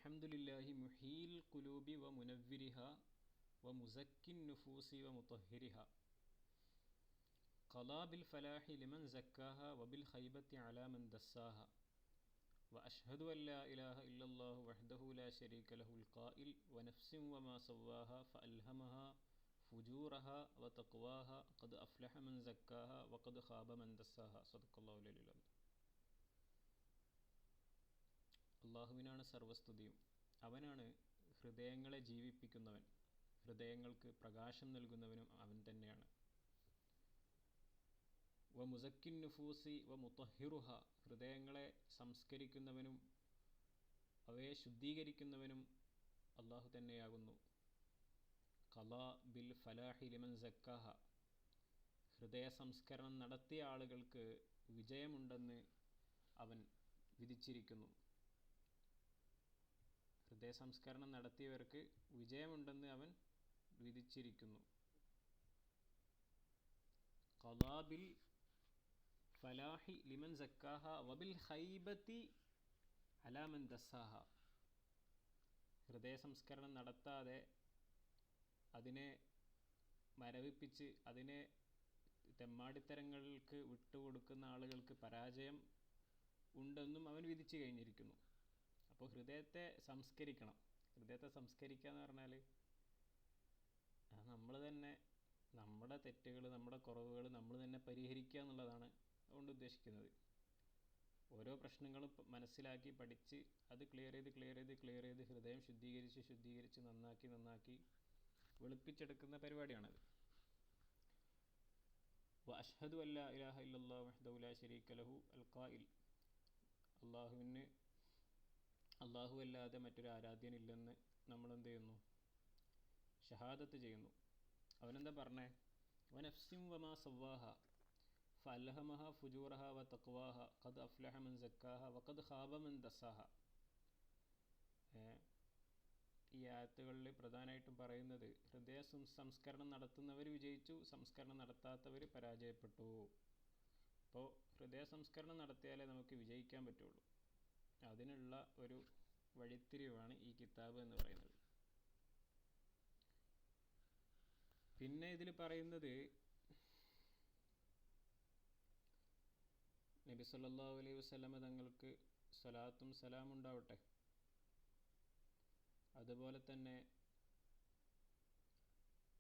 അൽഹംദുലില്ലാഹി മുഹീൽ ഖുലൂബി വ മുനവ്വിരിഹ വ മുസക്കിൻ നുഫൂസി വ മുതഹിരിഹ ഖലാ ബിൽ ഫലാഹി ലിമൻ സക്കാഹ വ ബിൽ ഖൈബത്തി അലാ മൻ ദസ്സാഹ വ അഷ്ഹദു അൻ ലാ ഇലാഹ ഇല്ലല്ലാഹു വഹ്ദഹു ലാ ശരീക ലഹുൽ ഖായിൽ വ നഫ്സിൻ വ മാ സവ്വാഹ ഫഅൽഹമഹ ഫുജൂറഹ വ തഖ്വാഹ ഖദ് അഫ്ലഹ മൻ സക്കാഹ വ ഖദ് ഖാബ മൻ ദസ്സാഹ സദഖല്ലാഹുൽ അലിയ്യുൽ അദീം. അള്ളാഹുവിനാണ് സർവസ്തുതിയും. അവനാണ് ഹൃദയങ്ങളെ ജീവിപ്പിക്കുന്നവൻ, ഹൃദയങ്ങൾക്ക് പ്രകാശം നൽകുന്നവനും അവൻ തന്നെയാണ്. വ മുസക്കിൻ നുഫൂസി വ മുതഹിറുഹ, ഹൃദയങ്ങളെ സംസ്കരിക്കുന്നവനും അവയെ ശുദ്ധീകരിക്കുന്നവനും അള്ളാഹു തന്നെയാകുന്നു. ഖലാ ബിൽ ഫലാഹി ലിമൻ സക്കാഹ, ഹൃദയ സംസ്കരണം നടത്തിയ ആളുകൾക്ക് വിജയമുണ്ടെന്ന് അവൻ വിധിച്ചിരിക്കുന്നു. ഹൃദയ സംസ്കരണം നടത്തിയവർക്ക് വിജയമുണ്ടെന്ന് അവൻ വിധിച്ചിരിക്കുന്നു. ഖലാ ബിൽ ഫലാഹി ലിമൻ സക്കാഹ വബിൽ ഖൈബത്തി അലാ മൻ ദസ്സാഹ, ഹൃദയ സംസ്കരണം നടത്താതെ അതിനെ മരവിപ്പിച്ച് അതിനെ തെമ്മാടിത്തരങ്ങൾക്ക് വിട്ടുകൊടുക്കുന്ന ആളുകൾക്ക് പരാജയം ഉണ്ടെന്നും അവൻ വിധിച്ചു കഴിഞ്ഞിരിക്കുന്നു. അപ്പോൾ ഹൃദയത്തെ സംസ്കരിക്കണം. ഹൃദയത്തെ സംസ്കരിക്കുക എന്ന് പറഞ്ഞാൽ നമ്മൾ തന്നെ നമ്മുടെ തെറ്റുകൾ, നമ്മുടെ കുറവുകൾ നമ്മൾ തന്നെ പരിഹരിക്കുക എന്നുള്ളതാണ് അതുകൊണ്ട് ഉദ്ദേശിക്കുന്നത്. ഓരോ പ്രശ്നങ്ങളും മനസ്സിലാക്കി പഠിച്ച് അത് ക്ലിയർ ചെയ്ത് ഹൃദയം ശുദ്ധീകരിച്ച് നന്നാക്കി വെളുപ്പിച്ചെടുക്കുന്ന പരിപാടിയാണത്. വ അഷ്ഹദു അൻ ലാ ഇലാഹ ഇല്ലല്ലാഹു വഹ്ദഹു ലാ ശരീക ലഹു അൽ ഖായിൽ, അള്ളാഹു അല്ലാതെ മറ്റൊരു ആരാധ്യനില്ലെന്ന് നമ്മൾ എന്ത് ചെയ്യുന്നു? ഷഹാദത്ത് ചെയ്യുന്നു. അവനെന്താ പറഞ്ഞേ? വ നഫ്സിൻ വ മാ സവ്വാഹ ഫഅൽഹമഹ ഫുജൂറഹ വ തഖ്വാഹ ഖദ് അഫ്ലഹ മൻ സക്കാഹ വ ഖദ് ഖാബ മൻ ദസ്സാഹ. ഈ ആയത്തുകളിൽ പ്രധാനമായിട്ടും പറയുന്നത് ഹൃദയ സംസ്കരണം നടത്തുന്നവർ വിജയിച്ചു, സംസ്കരണം നടത്താത്തവർ പരാജയപ്പെട്ടു. അപ്പോൾ ഹൃദയ സംസ്കരണം നടത്തിയാലേ നമുക്ക് വിജയിക്കാൻ പറ്റുള്ളൂ. അതിനുള്ള ഒരു വഴിത്തിരിവാണ് ഈ കിതാബ് എന്ന് പറയുന്നത്. പിന്നെ ഇതിൽ പറയുന്നത് നബി സല്ലല്ലാഹു അലൈഹി വസല്ലമ തങ്ങൾക്ക് സ്വലാത്തും സലാമും ഉണ്ടാവട്ടെ. അതുപോലെ തന്നെ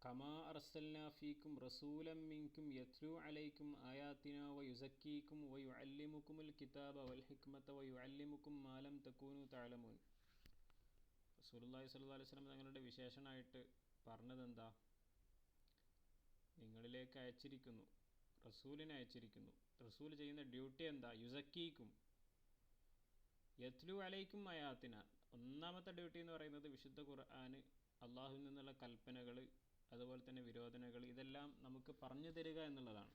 കമാ അർസൽനാ ഫീക്കും റസൂലൻ മിൻകും യത്ലു അലൈക്കും ആയാതിനാ വയുസക്കീക്കും വയുഅല്ലിമുക്കുമുൽ കിതാബ വൽ ഹിക്മത വയുഅല്ലിമുക്കും മാ ലം തകൂനു തഅലമൂൻ. റസൂലുള്ളാഹി സ്വല്ലല്ലാഹു അലൈഹി വസല്ലം തങ്ങളുടെ വിശേഷണമായിട്ട് പറഞ്ഞതെന്താ? നിങ്ങളിലേക്ക് അയച്ചിരിക്കുന്നു, റസൂലിനെ അയച്ചിരിക്കുന്നു. റസൂൽ ചെയ്യുന്ന ഡ്യൂട്ടി എന്താ? യുസക്കീക്കും യത്ലു അലൈക്കും ആയാതിന. ഒന്നാമത്തെ ഡ്യൂട്ടി എന്ന് പറയുന്നത് വിശുദ്ധ ഖുർആൻ, അള്ളാഹുവിൽ നിന്നുള്ള കൽപ്പനകൾ, അതുപോലെ തന്നെ വിരോധനകൾ, ഇതെല്ലാം നമുക്ക് പറഞ്ഞു തരിക എന്നുള്ളതാണ്.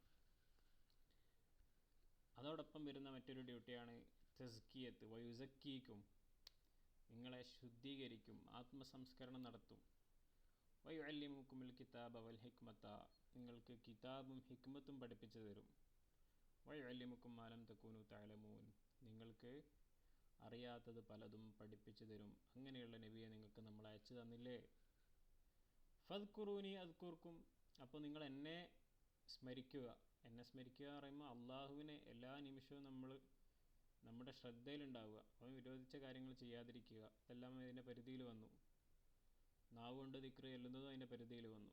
അതോടൊപ്പം വരുന്ന മറ്റൊരു ഡ്യൂട്ടിയാണ് തസ്കിയത്ത്. വയുസക്കീക്കും, നിങ്ങളെ ശുദ്ധീകരിക്കും, ആത്മസംസ്കരണം നടത്തും. വയുഅല്ലിമുക്കുമുൽ കിതാബ വൽ ഹിക്മത, നിങ്ങൾക്ക് കിതാബും ഹിക്മത്തും പഠിപ്പിച്ചു തരും. വയുഅല്ലിമുക്കും മാ ലം തകൂനു തഅലമൂൻ, നിങ്ങൾക്ക് അറിയാത്തത് പലതും പഠിപ്പിച്ചു തരും. അങ്ങനെയുള്ള നബിയെ നിങ്ങൾക്ക് നമ്മൾ അയച്ചു തന്നില്ലേ? ഫദ്കുറൂനി അദ്കുർക്കും, അപ്പോൾ നിങ്ങൾ എന്നെ സ്മരിക്കുക. എന്നെ സ്മരിക്കുക എന്ന് പറയുമ്പോൾ അള്ളാഹുവിനെ എല്ലാ നിമിഷവും നമ്മുടെ ശ്രദ്ധയിലുണ്ടാവുക. അവൻ വിരോധിച്ച കാര്യങ്ങൾ ചെയ്യാതിരിക്കുക. ഇതെല്ലാം അതിൻ്റെ പരിധിയിൽ വന്നു. നാവ് കൊണ്ട് ദിക്റ് ചെല്ലുന്നതും അതിൻ്റെ പരിധിയിൽ വന്നു.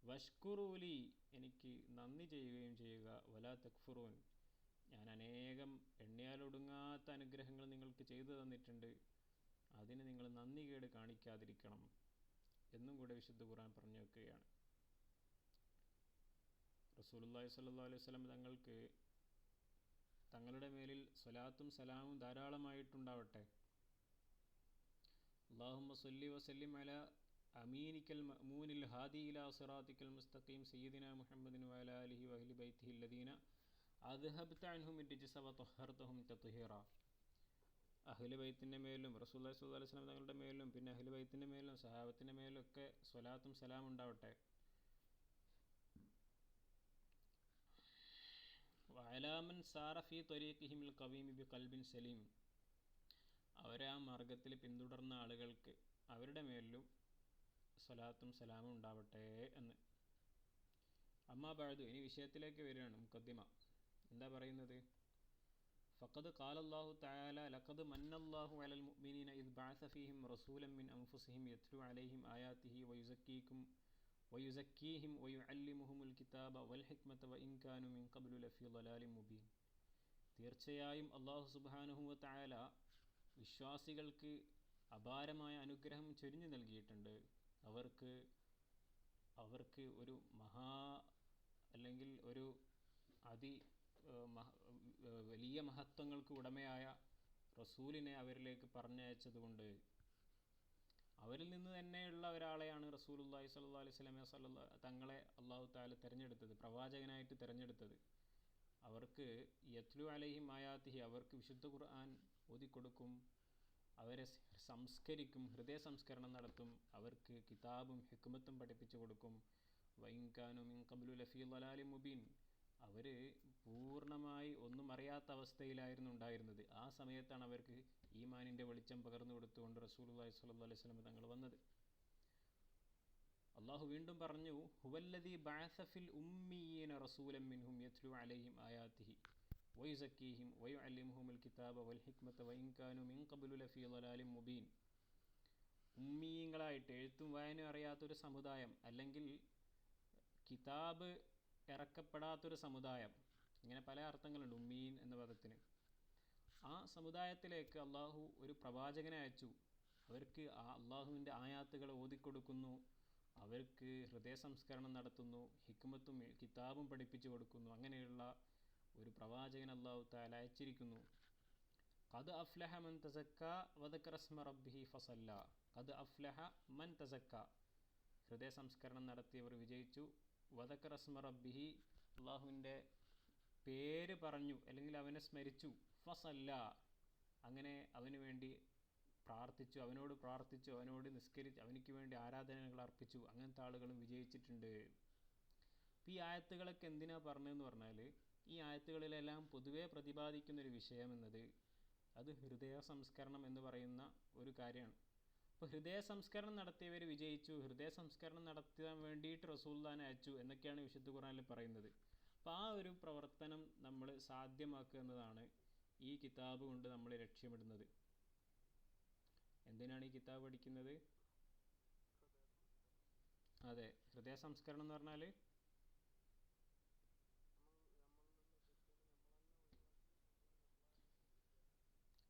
വഷ്കുറൂലി, എനിക്ക് നന്ദി ചെയ്യുകയും ചെയ്യുക. വലാ തക്ഫുറൂൻ, ഞാൻ അനേകം എണ്ണിയാലൊടുങ്ങാത്ത അനുഗ്രഹങ്ങൾ നിങ്ങൾക്ക് ചെയ്തു തന്നിട്ടുണ്ട്, അതിന് നിങ്ങൾ നന്ദി കേട് കാണിക്കാതിരിക്കണം എന്നും കൂടെ വിശുദ്ധ ഖുർആൻ പറഞ്ഞു വെക്കുകയാണ്. റസൂലുള്ളാഹി സ്വല്ലല്ലാഹു അലൈഹി വസല്ലം തങ്ങൾക്ക് തങ്ങളുടെ മേലിൽ സ്വലാത്തും സലാമും ധാരാളമായിട്ടുണ്ടാവട്ടെ. അല്ലാഹുമ്മ സ്വല്ലി വസല്ലിം അലാ അമീനിക്കൽ മഅ്മൂനിൽ ഹാദി ഇലാ സിറാത്തിക്കൽ മുസ്തഖീം സയ്യിദിനാ മുഹമ്മദിൻ വഅലാ ആലിഹി വഅഹ്ലി ബൈത്തിഹി അല്ലദീന അദ്ഹബ്ത അൻഹും അർരിജ്സ വതഹഹർതഹും തത്ഹീറ. അഹ്ലു ബൈത്തിൻ്റെ മേലും റസൂലുള്ളാഹി സ്വല്ലല്ലാഹു അലൈഹി വസല്ലം തങ്ങളുടെ മേലും പിന്നെ അഹ്ലു ബൈത്തിൻ്റെ മേലും സഹാബത്തിൻ്റെ മേലും ഒക്കെ സ്വലാത്തും സലാമും ഉണ്ടാവട്ടെ. വഅലാ മൻ സാറ ഫീ ത്വരീഖിഹിമിൽ ഖവീമി ബിഖൽബിൻ സലീം, അവരെ ആ മാർഗത്തിൽ പിന്തുടർന്ന ആളുകൾക്ക് അവരുടെ മേലിലും സ്വലാത്തും സലാമും ഉണ്ടാവട്ടെ എന്ന്. അമ്മാ ബഅദു, ഇനി വിഷയത്തിലേക്ക് വരികയാണ്. മുഖദ്ദിമ എന്താ പറയുന്നത്? ഫഖദ് ഖാലല്ലാഹു തആല ലഖദ് മന്നല്ലാഹു അലൽ മുഅ്മിനീന ഇദ് ബഅസ ഫീഹിം റസൂലൻ മിൻ അൻഫുസിഹിം യത്ലു അലൈഹിം ആയാതിഹി വയുസക്കീഹിം വയുഅല്ലിമുഹുമുൽ കിതാബ വൽ ഹിക്മത വഇൻ കാനൂ മിൻ ഖബ്ലു ലഫീ ളലാലിൻ മുബീൻ. തീർച്ചയായും അല്ലാഹു സുബ്ഹാനഹു വ തആല വിശ്വാസികൾക്ക് അപാരമായ അനുഗ്രഹം ചൊരിഞ്ഞു നൽകിയിട്ടുണ്ട്. അവർക്ക് ഒരു അല്ലെങ്കിൽ ഒരു വലിയ മഹത്വങ്ങൾക്ക് ഉടമയായ റസൂലിനെ അവരിലേക്ക് പറഞ്ഞയച്ചതുകൊണ്ട് അവരിൽ നിന്ന് തന്നെയുള്ള ഒരാളെയാണ് റസൂലുള്ളാഹി സ്വല്ലല്ലാഹു അലൈഹി വസല്ലം തങ്ങളെ അല്ലാഹു തആല തിരഞ്ഞെടുത്തത്, പ്രവാചകനായിട്ട് തിരഞ്ഞെടുത്തത്. അവർക്ക് യത്ലു അലൈഹിം ആയാതിഹി, അവർക്ക് വിശുദ്ധ ഖുർആൻ ഓതിക്കൊടുക്കും, അവരെ സംസ്കരിക്കും, ഹൃദയ സംസ്കരണം നടത്തും, അവർക്ക് കിതാബും ഹിക്മത്തും പഠിപ്പിച്ചു കൊടുക്കും. വഇൻ കാനൂ മിൻ ഖബ്ലു ലഫീ ളലാലിൻ മുബീൻ, അവർ പൂർണ്ണമായി ഒന്നും അറിയാത്ത അവസ്ഥയിലായിരുന്നു ഉണ്ടായിരുന്നത്. ആ സമയത്താണ് അവർക്ക് ഈമാനിൻ്റെ വെളിച്ചം പകർന്നു കൊടുത്തുകൊണ്ട് റസൂലുള്ളാഹി സ്വല്ലല്ലാഹു അലൈഹി വസല്ലം തങ്ങൾ വന്നത്. അള്ളാഹു വീണ്ടും പറഞ്ഞു, ഹുവല്ലദീ ബഅസ ഫിൽ ഉമ്മീന റസൂലൻ മിൻഹും യത്ലു അലൈഹിം ആയാതിഹി വയുസക്കീഹിം വയുഅല്ലിമുഹുമുൽ കിതാബ വൽ ഹിക്മത വഇൻ കാനൂ മിൻ ഖബ്ലു ലഫീ ളലാലിൻ മുബീൻ. ഉമ്മീങ്ങളായിട്ട് എഴുത്തും വായനയും അറിയാത്തൊരു സമുദായം, അല്ലെങ്കിൽ കിതാബ് ഇറക്കപ്പെടാത്തൊരു സമുദായം, ഇങ്ങനെ പല അർത്ഥങ്ങളുണ്ട് ഉമ്മീൻ എന്ന പദത്തിന്. ആ സമുദായത്തിലേക്ക് അള്ളാഹു ഒരു പ്രവാചകനെ അയച്ചു. അവർക്ക് ആ അള്ളാഹുവിൻ്റെ ആയാത്തുകൾ ഓതിക്കൊടുക്കുന്നു, അവർക്ക് ഹൃദയ സംസ്കരണം നടത്തുന്നു, ഹിക്മത്തും കിതാബും പഠിപ്പിച്ചു കൊടുക്കുന്നു. അങ്ങനെയുള്ള ഒരു പ്രവാചകൻ അല്ലാഹു തആല അയച്ചിരിക്കുന്നു. ഖദ് അഫ്ലഹ മൻ തസക്ക വദക്കറ സ്മ റബ്ബിഹി ഫസല്ല. ഖദ് അഫ്ലഹ മൻ തസക്ക, ഹൃദയ സംസ്കരണം നടത്തിയവർ വിജയിച്ചു. വദക്കറ സ്മ റബ്ബിഹി, അള്ളാഹുവിൻ്റെ പേര് പറഞ്ഞു അല്ലെങ്കിൽ അവനെ സ്മരിച്ചു. ഫസല്ല, അങ്ങനെ അവന് വേണ്ടി പ്രാർത്ഥിച്ചു, അവനോട് നിസ്കരിച്ചു, അവനിക്ക് വേണ്ടി ആരാധനകൾ അർപ്പിച്ചു. അങ്ങനത്തെ ആളുകളും വിജയിച്ചിട്ടുണ്ട്. ഈ ആയത്തുകളൊക്കെ എന്തിനാ പറഞ്ഞതെന്ന് പറഞ്ഞാൽ, ഈ ആയത്തുകളിലെല്ലാം പൊതുവെ പ്രതിപാദിക്കുന്നൊരു വിഷയം എന്നത് അത് ഹൃദയ സംസ്കരണം എന്ന് പറയുന്ന ഒരു കാര്യമാണ്. അപ്പോൾ ഹൃദയ സംസ്കരണം നടത്തിയവർ വിജയിച്ചു, ഹൃദയ സംസ്കരണം നടത്താൻ വേണ്ടിയിട്ട് റസൂലുള്ളാഹിനെ അയച്ചു എന്നൊക്കെയാണ് വിശുദ്ധ ഖുർആനിൽ പറയുന്നത്. അപ്പോൾ ആ ഒരു പ്രവർത്തനം നമ്മൾ സാധ്യമാക്കുക എന്നതാണ് ഈ കിതാബ് കൊണ്ട് നമ്മൾ ലക്ഷ്യമിടുന്നത്. എന്തിനാണ് ഈ കിതാബ് പഠിക്കുന്നത്? അതെ, ഹൃദയ സംസ്കരണം എന്ന് പറഞ്ഞാൽ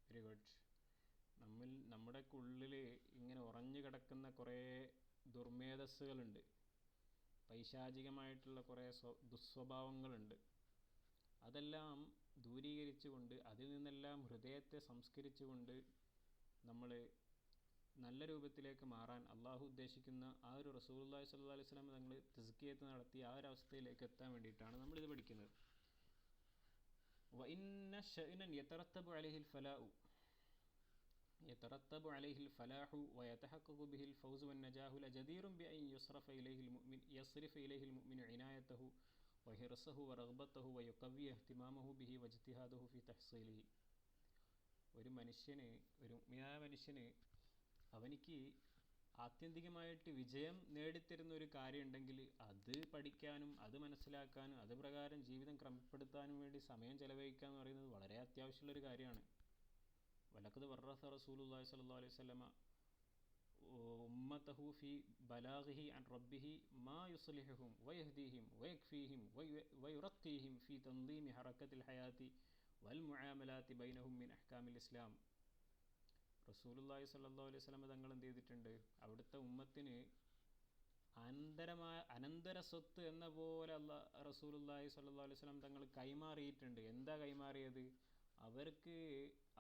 വെരി ഗുഡ്. നമ്മുടെ ഉള്ളിൽ ഇങ്ങനെ ഉറഞ്ഞു കിടക്കുന്ന കുറേ ദുർമേധസ്സുകളുണ്ട്, പൈശാചികമായിട്ടുള്ള കുറേ ദുസ്വഭാവങ്ങളുണ്ട്. അതെല്ലാം ദൂരീകരിച്ചുകൊണ്ട് അതിൽ നിന്നെല്ലാം ഹൃദയത്തെ സംസ്കരിച്ചുകൊണ്ട് നമ്മൾ നല്ല രൂപത്തിലേക്ക് മാറാൻ അള്ളാഹു ഉദ്ദേശിക്കുന്ന ആ ഒരു റസൂലുള്ളാഹി സ്വല്ലല്ലാഹു അലൈഹി വസല്ലം തങ്ങൾ തസ്കിയത്ത് നടത്തി ആ ഒരു അവസ്ഥയിലേക്ക് എത്താൻ വേണ്ടിയിട്ടാണ് നമ്മളിത് പഠിക്കുന്നത്. വഇന്ന ശഅ്നൻ യതറത്തബു അലൈഹിൽ ഫലാഹു വയതഹഖഖു ബിഹിൽ ഫൗസ് വന്നജാഹു ലജദീറുൻ ബിഅൻ യസ്റഫ ഇലൈഹിൽ മുഅ്മിനു ഇനായതഹു വഹിർസഹു വറഗ്ബതഹു വയുഖവ്വിയ ഇഹ്തിമാമഹു ബിഹി വജ്തിഹാദഹു ഫി തഹ്സീലിഹി. ഒരു മുഅ്മിനായ മനുഷ്യന് അവനിക്ക് ആത്യന്തികമായിട്ട് വിജയം നേടിത്തരുന്ന ഒരു കാര്യം ഉണ്ടെങ്കിൽ അത് പഠിക്കാനും അത് മനസ്സിലാക്കാനും അത് പ്രകാരം ജീവിതം ക്രമപ്പെടുത്താനും വേണ്ടി സമയം ചെലവഴിക്കുക എന്ന് പറയുന്നത് വളരെ അത്യാവശ്യമുള്ളൊരു കാര്യമാണ്. വലഖദ് വറസ റസൂലുള്ളാഹി സ്വല്ലല്ലാഹു അലൈഹി വസല്ലമ ഉമ്മതഹു ഫി ബലാഗിഹി അൻ റബ്ബിഹി മാ യുസ്ലിഹുഹും വയഹ്ദീഹിം വയക്ഫീഹിം വയുറഖീഹിം ഫി തൻദീമി ഹറക്കത്തിൽ ഹയാത്തി വൽ മുആമലാത്തി ബൈനഹും മിൻ അഹ്കാമിൽ ഇസ്ലാം. റസൂലുള്ളാഹി സ്വല്ലല്ലാഹു അലൈഹി വസല്ലം തങ്ങൾ എന്ത് ചെയ്തിട്ടുണ്ട്? അവിടുത്തെ ഉമ്മത്തിന് അനന്തര സ്വത്ത് എന്ന പോലെ റസൂലുള്ളാഹി സ്വല്ലല്ലാഹു അലൈഹി വസല്ലം തങ്ങൾ കൈമാറിയിട്ടുണ്ട്. എന്താ കൈമാറിയത്? അവർക്ക്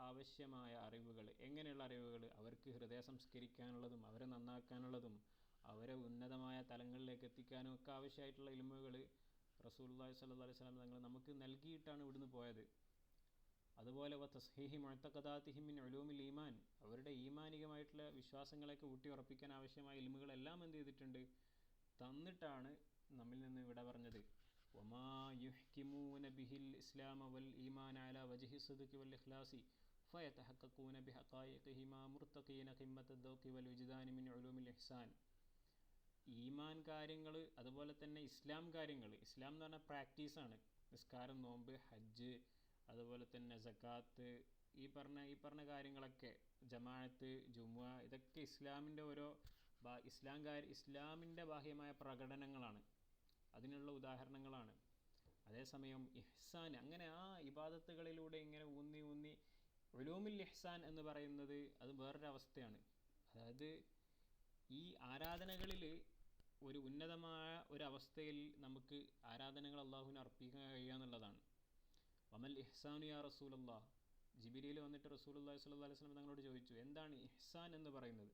ആവശ്യമായ അറിവുകൾ. എങ്ങനെയുള്ള അറിവുകൾ? അവർക്ക് ഹൃദയ സംസ്കരിക്കാനുള്ളതും അവരെ നന്നാക്കാനുള്ളതും അവരെ ഉന്നതമായ തലങ്ങളിലേക്ക് എത്തിക്കാനും ഒക്കെ ആവശ്യമായിട്ടുള്ള ഇൽമുകൾ റസൂലുള്ളാഹി സ്വല്ലല്ലാഹു അലൈഹി വസല്ലം തങ്ങൾ നമുക്ക് നൽകിയിട്ടാണ് ഇവിടുന്ന് പോയത്. അതുപോലെ തസ്ഹീഹി മുഅ്തഖദാതിഹിം മിൻ ഉലൂമിൽ ഈമാൻ, അവരുടെ ഈമാനികമായിട്ടുള്ള വിശ്വാസങ്ങളൊക്കെ ഊട്ടി ഉറപ്പിക്കാൻ ആവശ്യമായ ഇൽമുകളെല്ലാം എന്ത് ചെയ്തിട്ടുണ്ട്? തന്നിട്ടാണ് നമ്മിൽ നിന്ന് ഇവിടെ പറഞ്ഞത്. വമാ യുഹ്കിമൂന ബിഹിൽ ഇസ്ലാമ വൽ ഈമാന അലാ വജ്ഹി സിദ്ഖി വൽ ഇഖ്ലാസി فيتحققون بحقائقهما مرتقين قمة الذوق والوجدان من علوم الإحسان. ഈമാൻ കാര്യങ്ങൾ, അതുപോലെ തന്നെ ഇസ്ലാം കാര്യങ്ങൾ. ഇസ്ലാം എന്ന് പറഞ്ഞാൽ പ്രാക്ടീസാണ്. നിസ്കാരം, നോമ്പ്, ഹജ്ജ്, അതുപോലെ തന്നെ സക്കാത്ത്, ഈ പറഞ്ഞ കാര്യങ്ങളൊക്കെ, ജമാഅത്ത്, ജുമുഅ, ഇതൊക്കെ ഇസ്ലാമിൻ്റെ ഓരോ ഇസ്ലാമിൻ്റെ ബാഹ്യമായ പ്രകടനങ്ങളാണ്, അതിനുള്ള ഉദാഹരണങ്ങളാണ്. അതേസമയം ഇഹ്സാൻ, അങ്ങനെ ആ ഇബാദത്തുകളിലൂടെ ഇങ്ങനെ ഊന്നി ഉലൂമുൽ ഇഹ്സാൻ എന്ന് പറയുന്നത് അത് വേറൊരവസ്ഥയാണ്. അതായത് ഈ ആരാധനകളിൽ ഒരു ഉന്നതമായ ഒരവസ്ഥയിൽ നമുക്ക് ആരാധനകൾ അള്ളാഹുവിന് അർപ്പിക്കാൻ കഴിയുക എന്നുള്ളതാണ്. വമൽ ഇഹ്സാനു യാ റസൂലല്ലാഹ്, ജിബ്രീൽ വന്നിട്ട് റസൂലുള്ളാഹി സ്വല്ലല്ലാഹു അലൈഹി വസല്ലം തങ്ങളോട് ചോദിച്ചു, എന്താണ് ഇഹ്സാൻ എന്ന് പറയുന്നത്?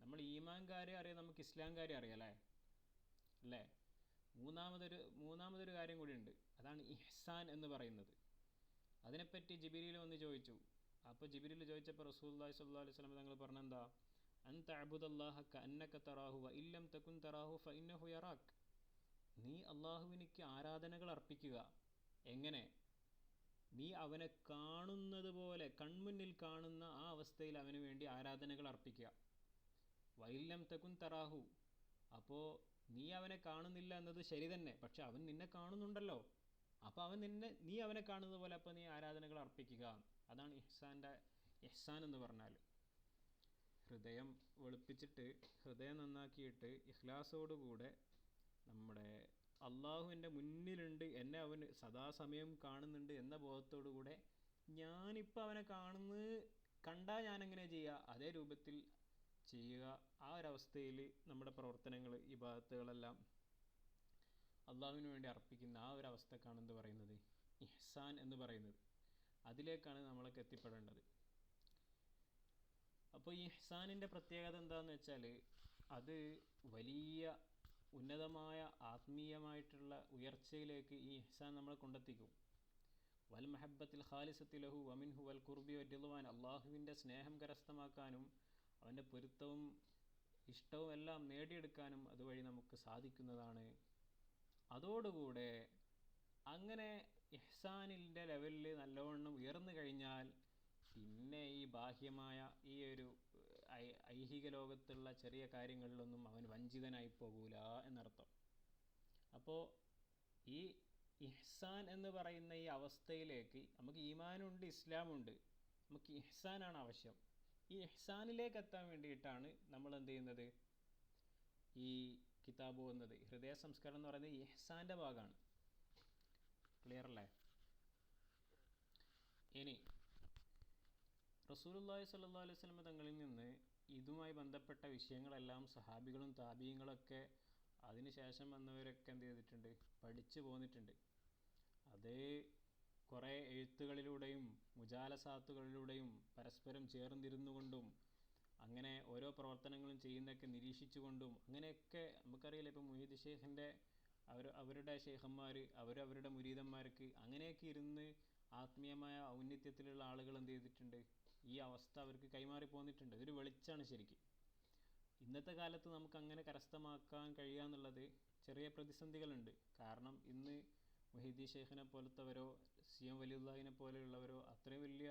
നമ്മൾ ഈമാൻകാരെ അറിയാം, നമുക്ക് ഇസ്ലാംകാരെ അറിയാം അല്ലേ? മൂന്നാമതൊരു കാര്യം കൂടിയുണ്ട്, അതാണ് ഇഹ്സാൻ എന്ന് പറയുന്നത്. അതിനെപ്പറ്റി ജിബ്രീൽ വന്ന് ചോദിച്ചു. അപ്പോൾ ജിബ്രീൽ ചോദിച്ചപ്പോൾ റസൂലുള്ളാഹി സ്വല്ലല്ലാഹു അലൈഹി വസല്ലം തങ്ങൾ പറഞ്ഞെന്താ? അൻ തഅബുദല്ലാഹ കഅന്നക തറാഹു വ ഇല്ലം തകുൻ തറാഹു ഫഇന്നഹു യറാക്. നീ അള്ളാഹുവിനിക്ക് ആരാധനകൾ അർപ്പിക്കുക. എങ്ങനെ? നീ അവനെ കാണുന്നത് പോലെ, കൺമുന്നിൽ കാണുന്ന ആ അവസ്ഥയിൽ അവന് വേണ്ടി ആരാധനകൾ അർപ്പിക്കുക. വ ഇല്ലം തകുൻ തറാഹു, അപ്പോൾ നീ അവനെ കാണുന്നില്ല എന്നത് ശരി തന്നെ, പക്ഷെ അവൻ നിന്നെ കാണുന്നുണ്ടല്ലോ. അപ്പോൾ നീ അവനെ കാണുന്നത് പോലെ അപ്പോൾ നീ ആരാധനകൾ അർപ്പിക്കുക. അതാണ് ഇഹ്സാൻ എന്ന് പറഞ്ഞാൽ. ഹൃദയം വെളുപ്പിച്ചിട്ട്, ഹൃദയം നന്നാക്കിയിട്ട്, ഇഖ്ലാസോടുകൂടെ നമ്മുടെ അള്ളാഹു എൻ്റെ മുന്നിലുണ്ട്, എന്നെ അവന് സദാസമയം കാണുന്നുണ്ട് എന്ന ബോധത്തോടുകൂടെ ഞാനിപ്പോൾ അവനെ കണ്ടാൽ ഞാനെങ്ങനെ ചെയ്യുക, അതേ രൂപത്തിൽ ചെയ്യുക. ആ ഒരവസ്ഥയിൽ നമ്മുടെ പ്രവർത്തനങ്ങൾ, ഇബാദത്തുകളെല്ലാം അള്ളാഹുവിന് വേണ്ടി അർപ്പിക്കുന്ന ആ ഒരു അവസ്ഥക്കാണ് എന്ത് പറയുന്നത്? ഇഹ്സാൻ എന്ന് പറയുന്നത്. അതിലേക്കാണ് നമ്മളൊക്കെ എത്തിപ്പെടേണ്ടത്. അപ്പോൾ ഈ ഇഹ്സാനിൻ്റെ പ്രത്യേകത എന്താണെന്ന് വെച്ചാൽ, അത് വലിയ ഉന്നതമായ ആത്മീയമായിട്ടുള്ള ഉയർച്ചയിലേക്ക് ഈ ഇഹ്സാൻ നമ്മളെ കൊണ്ടെത്തിക്കും. വൽ മഹബ്ബത്തിൽ ഖാലിസത്തി ലഹു വമിൻഹു വൽ ഖുർബി വരിദ്വാൻ, അള്ളാഹുവിൻ്റെ സ്നേഹം കരസ്ഥമാക്കാനും അവൻ്റെ പൊരുത്തവും ഇഷ്ടവും എല്ലാം നേടിയെടുക്കാനും അതുവഴി നമുക്ക് സാധിക്കുന്നതാണ്. അതോടുകൂടെ അങ്ങനെ ഇഹ്സാനിൻ്റെ ലെവലിൽ നല്ലവണ്ണം ഉയർന്നു കഴിഞ്ഞാൽ പിന്നെ ഈ ബാഹ്യമായ ഈ ഒരു ഐഹിക ലോകത്തുള്ള ചെറിയ കാര്യങ്ങളിലൊന്നും അവൻ വഞ്ചിതനായി പോകൂല എന്നർത്ഥം. അപ്പോൾ ഈ ഇഹ്സാൻ എന്ന് പറയുന്ന ഈ അവസ്ഥയിലേക്ക് നമുക്ക് ഈമാനുണ്ട്, ഇസ്ലാമുണ്ട്, നമുക്ക് ഇഹ്സാനാണ് ആവശ്യം. ഈ ഇഹ്സാനിലേക്ക് എത്താൻ വേണ്ടിയിട്ടാണ് നമ്മൾ എന്ത് ചെയ്യുന്നത്? ഈ കിതാബ് വന്നത്. ഹൃദയ സംസ്കരണം എന്ന് പറയുന്നത് ഇഹ്സാൻ്റെ ഭാഗമാണ്. ക്ലിയർ അല്ലേ? ഇനി റസൂലുള്ളാഹി സ്വല്ലല്ലാഹു അലൈഹി വസല്ലം തങ്ങളിൽ നിന്ന് ഇതുമായി ബന്ധപ്പെട്ട വിഷയങ്ങളെല്ലാം സഹാബികളും താബീങ്ങളൊക്കെ അതിനുശേഷം വന്നവരൊക്കെ എന്ത് ചെയ്തിട്ടുണ്ട്? പഠിച്ചു പോന്നിട്ടുണ്ട്. അത് കുറേ എഴുത്തുകളിലൂടെയും മുജാലസാത്തുകളിലൂടെയും പരസ്പരം ചേർന്നിരുന്നു കൊണ്ടും അങ്ങനെ ഓരോ പ്രവർത്തനങ്ങളും ചെയ്യുന്നതൊക്കെ നിരീക്ഷിച്ചുകൊണ്ടും അങ്ങനെയൊക്കെ നമുക്കറിയില്ല. ഇപ്പോൾ മുഹീദ് ഷെയ്ഖിൻ്റെ അവരുടെ ഷെയ്ഖന്മാർ അവരവരുടെ മുരീദന്മാർക്ക് അങ്ങനെയൊക്കെ ഇരുന്ന് ആത്മീയമായ ഔന്നത്യത്തിലുള്ള ആളുകൾ എന്ത് ചെയ്തിട്ടുണ്ട്? ഈ അവസ്ഥ അവർക്ക് കൈമാറി പോന്നിട്ടുണ്ട്. ഇതൊരു വെളിച്ചാണ് ശരിക്കും. ഇന്നത്തെ കാലത്ത് നമുക്ക് അങ്ങനെ കരസ്ഥമാക്കാൻ കഴിയുക എന്നുള്ളത് ചെറിയ പ്രതിസന്ധികളുണ്ട്. കാരണം ഇന്ന് മുഹീദ്ദീൻ ഷെയ്ഖിനെ പോലത്തവരോ CM വലിയുള്ളാഹിനെ പോലെയുള്ളവരോ അത്രയും വലിയ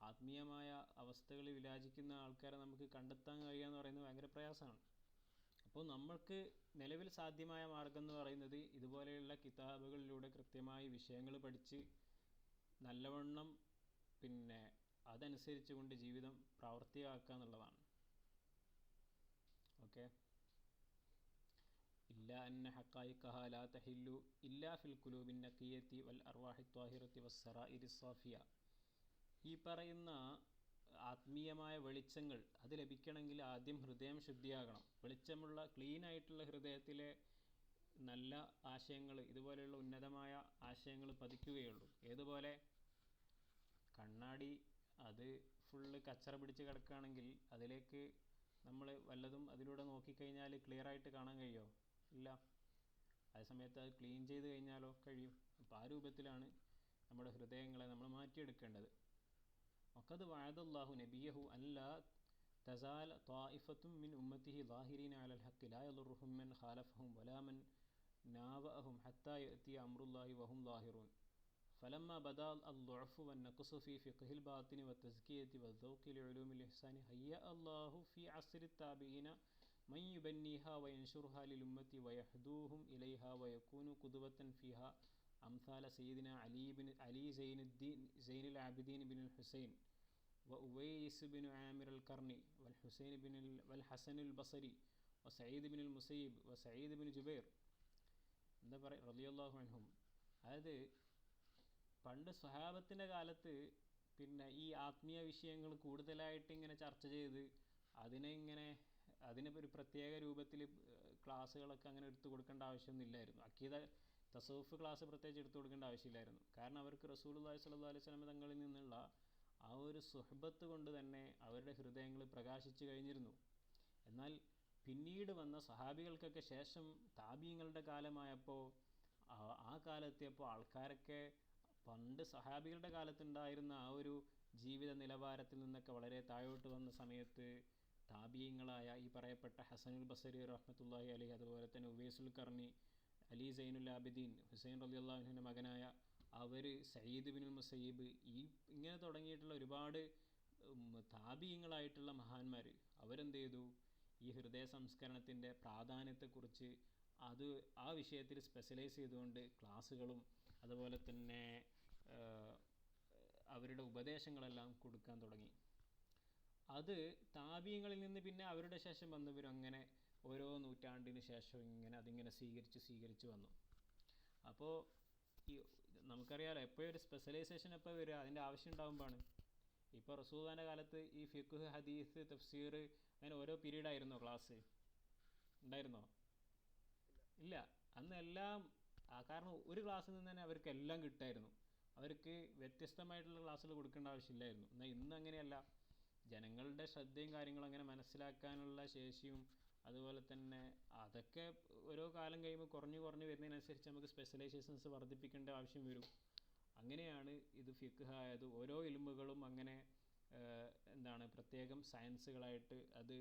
ആത്മീയമായ അവസ്ഥകളിൽ വിരാജിക്കുന്ന ആൾക്കാരെ നമുക്ക് കണ്ടെത്താൻ കഴിയുക എന്ന് പറയുന്നത് ഭയങ്കര പ്രയാസമാണ്. അപ്പോൾ നമ്മൾക്ക് നിലവിൽ സാധ്യമായ മാർഗം എന്ന് പറയുന്നത് ഇതുപോലെയുള്ള കിതാബുകളിലൂടെ കൃത്യമായി വിഷയങ്ങൾ പഠിച്ച് നല്ലവണ്ണം പിന്നെ അതനുസരിച്ച് കൊണ്ട് ജീവിതം പ്രാവർത്തികമാക്കുക എന്നുള്ളതാണ്. ഓക്കെ. ഇല്ല അന്ന ഹഖായിഖഹ ലാ തഹില്ലു ഇല്ലാ ഫിൽ ഖുലൂബിൻ നഖിയത്തി വൽ അർവാഹി ത്വാഹിറത്തി വസ്സറായിരി സാഫിയ. ഈ പറയുന്ന ആത്മീയമായ വെളിച്ചങ്ങൾ അത് ലഭിക്കണമെങ്കിൽ ആദ്യം ഹൃദയം ശുദ്ധിയാകണം. വെളിച്ചമുള്ള ക്ലീനായിട്ടുള്ള ഹൃദയത്തിലെ നല്ല ആശയങ്ങൾ, ഇതുപോലെയുള്ള ഉന്നതമായ ആശയങ്ങൾ പതിക്കുകയുള്ളൂ. ഏതുപോലെ കണ്ണാടി അത് ഫുള്ള് കച്ചറ പിടിച്ച് കിടക്കുകയാണെങ്കിൽ അതിലേക്ക് നമ്മൾ വല്ലതും അതിലൂടെ നോക്കിക്കഴിഞ്ഞാൽ ക്ലിയറായിട്ട് കാണാൻ കഴിയുമോ? ഇല്ല. അതേസമയത്ത് അത് ക്ലീൻ ചെയ്ത് കഴിഞ്ഞാലോ കഴിയും. അപ്പോൾ ആ രൂപത്തിലാണ് നമ്മുടെ ഹൃദയങ്ങളെ നമ്മൾ മാറ്റിയെടുക്കേണ്ടത്. വഖദ് വഅദല്ലാഹു നബിയഹു അല്ലാ തസാല ത്വായിഫത്തും മിൻ ഉമ്മത്തിഹി ളാഹിരീന അലൽ ഹഖ് ലാ യദുറുഹും മൻ ഖാലഫഹും വലാ മൻ നാവഅഹും ഹത്താ യഅതി അംറുല്ലാഹി വഹും ളാഹിറൂൻ فلما بدا الضعف والنقص في فقه الباطن والتزكية والذوق لعلوم الإحسان هيأ الله في عصر التابعين من يبنيها وينشرها للأمة ويحدوهم إليها ويكون قدوة فيها أمثال سيدنا علي زين العابدين بن الحسين وأويس بن عامر القرني والحسن البصري وسعيد بن المسيب وسعيد بن جبير റളിയല്ലാഹു അൻഹും. അതായത് പണ്ട് സ്വഹാബത്തിൻ്റെ കാലത്ത് പിന്നെ ഈ ആത്മീയ വിഷയങ്ങൾ കൂടുതലായിട്ട് ഇങ്ങനെ ചർച്ച ചെയ്ത് അതിന് ഒരു പ്രത്യേക രൂപത്തിൽ ക്ലാസ്സുകളൊക്കെ അങ്ങനെ എടുത്തു കൊടുക്കേണ്ട ആവശ്യമൊന്നുമില്ലായിരുന്നു. അക്കീദ തസവുഫ് ക്ലാസ് പ്രത്യേകിച്ച് എടുത്തു കൊടുക്കേണ്ട ആവശ്യമില്ലായിരുന്നു. കാരണം അവർക്ക് റസൂലുള്ളാഹി സ്വല്ലല്ലാഹു അലൈഹി വസല്ലം തങ്ങളിൽ നിന്നുള്ള ആ ഒരു സുഹബത്ത് കൊണ്ട് തന്നെ അവരുടെ ഹൃദയങ്ങൾ പ്രകാശിച്ചു കഴിഞ്ഞിരുന്നു. എന്നാൽ പിന്നീട് വന്ന സഹാബികൾക്കൊക്കെ ശേഷം താബീങ്ങളുടെ കാലമായപ്പോൾ ആ കാലത്തെപ്പോൾ ആൾക്കാരൊക്കെ പണ്ട് സഹാബികളുടെ കാലത്തുണ്ടായിരുന്ന ആ ഒരു ജീവിത നിലവാരത്തിൽ നിന്നൊക്കെ വളരെ താഴോട്ട് വന്ന സമയത്ത് താബീങ്ങളായ ഈ പറയപ്പെട്ട ഹസനുൽ ബസരി റഹ്മത്തുള്ളാഹി അലൈഹി, അതുപോലെ തന്നെ ഉവൈസുൽ ഖർനി, അലി സൈനുൽ ആബിദീൻ, ഹുസൈൻ റളിയല്ലാഹു അൻഹുവിൻ്റെ മകനായ അവർ, സയ്യിദ് ബിനുൽ മുസയ്യിബ്, ഇങ്ങനെ തുടങ്ങിയിട്ടുള്ള ഒരുപാട് താബീങ്ങളായിട്ടുള്ള മഹാന്മാർ അവരെന്ത് ചെയ്തു, ഈ ഹൃദയ സംസ്കരണത്തിൻ്റെ പ്രാധാന്യത്തെക്കുറിച്ച് ആ വിഷയത്തിൽ സ്പെഷ്യലൈസ് ചെയ്തുകൊണ്ട് ക്ലാസ്സുകളും അതുപോലെ തന്നെ അവരുടെ ഉപദേശങ്ങളെല്ലാം കൊടുക്കാൻ തുടങ്ങി. അത് താബീങ്ങളിൽ നിന്ന് പിന്നെ അവരുടെ ശേഷം വന്നവരും അങ്ങനെ ഓരോ നൂറ്റാണ്ടിന് ശേഷം അതിങ്ങനെ സ്വീകരിച്ച് വന്നു. അപ്പോൾ ഈ നമുക്കറിയാലോ എപ്പോഴും ഒരു സ്പെഷ്യലൈസേഷൻ എപ്പോൾ വരിക, അതിൻ്റെ ആവശ്യം ഉണ്ടാകുമ്പോഴാണ്. ഇപ്പോൾ റസൂലുള്ളാഹിൻ്റെ കാലത്ത് ഈ ഫിഖ്, ഹദീസ്, തഫ്സീർ അങ്ങനെ ഓരോ പീരീഡായിരുന്നോ ക്ലാസ്? ഉണ്ടായിരുന്നോ? ഇല്ല. അന്ന് എല്ലാം കാരണം ഒരു ക്ലാസ്സിൽ നിന്ന് തന്നെ അവർക്ക് എല്ലാം കിട്ടായിരുന്നു. അവർക്ക് വ്യത്യസ്തമായിട്ടുള്ള ക്ലാസ്സുകൾ കൊടുക്കേണ്ട ആവശ്യമില്ലായിരുന്നു. എന്നാൽ ഇന്ന് അങ്ങനെയല്ല. ജനങ്ങളുടെ ശ്രദ്ധയും കാര്യങ്ങളും അങ്ങനെ മനസ്സിലാക്കാനുള്ള ശേഷിയും അതുപോലെ തന്നെ അതൊക്കെ ഓരോ കാലം കഴിയുമ്പോൾ കുറഞ്ഞു വരുന്നതിനനുസരിച്ച് നമുക്ക് സ്പെഷ്യലൈസേഷൻസ് വർദ്ധിപ്പിക്കേണ്ട ആവശ്യം വരും. അങ്ങനെയാണ് ഇത് ഫിഖ് ആയത്. ഓരോ ഇൽമുകളും അങ്ങനെ പ്രത്യേകം സയൻസുകളായിട്ട് അത്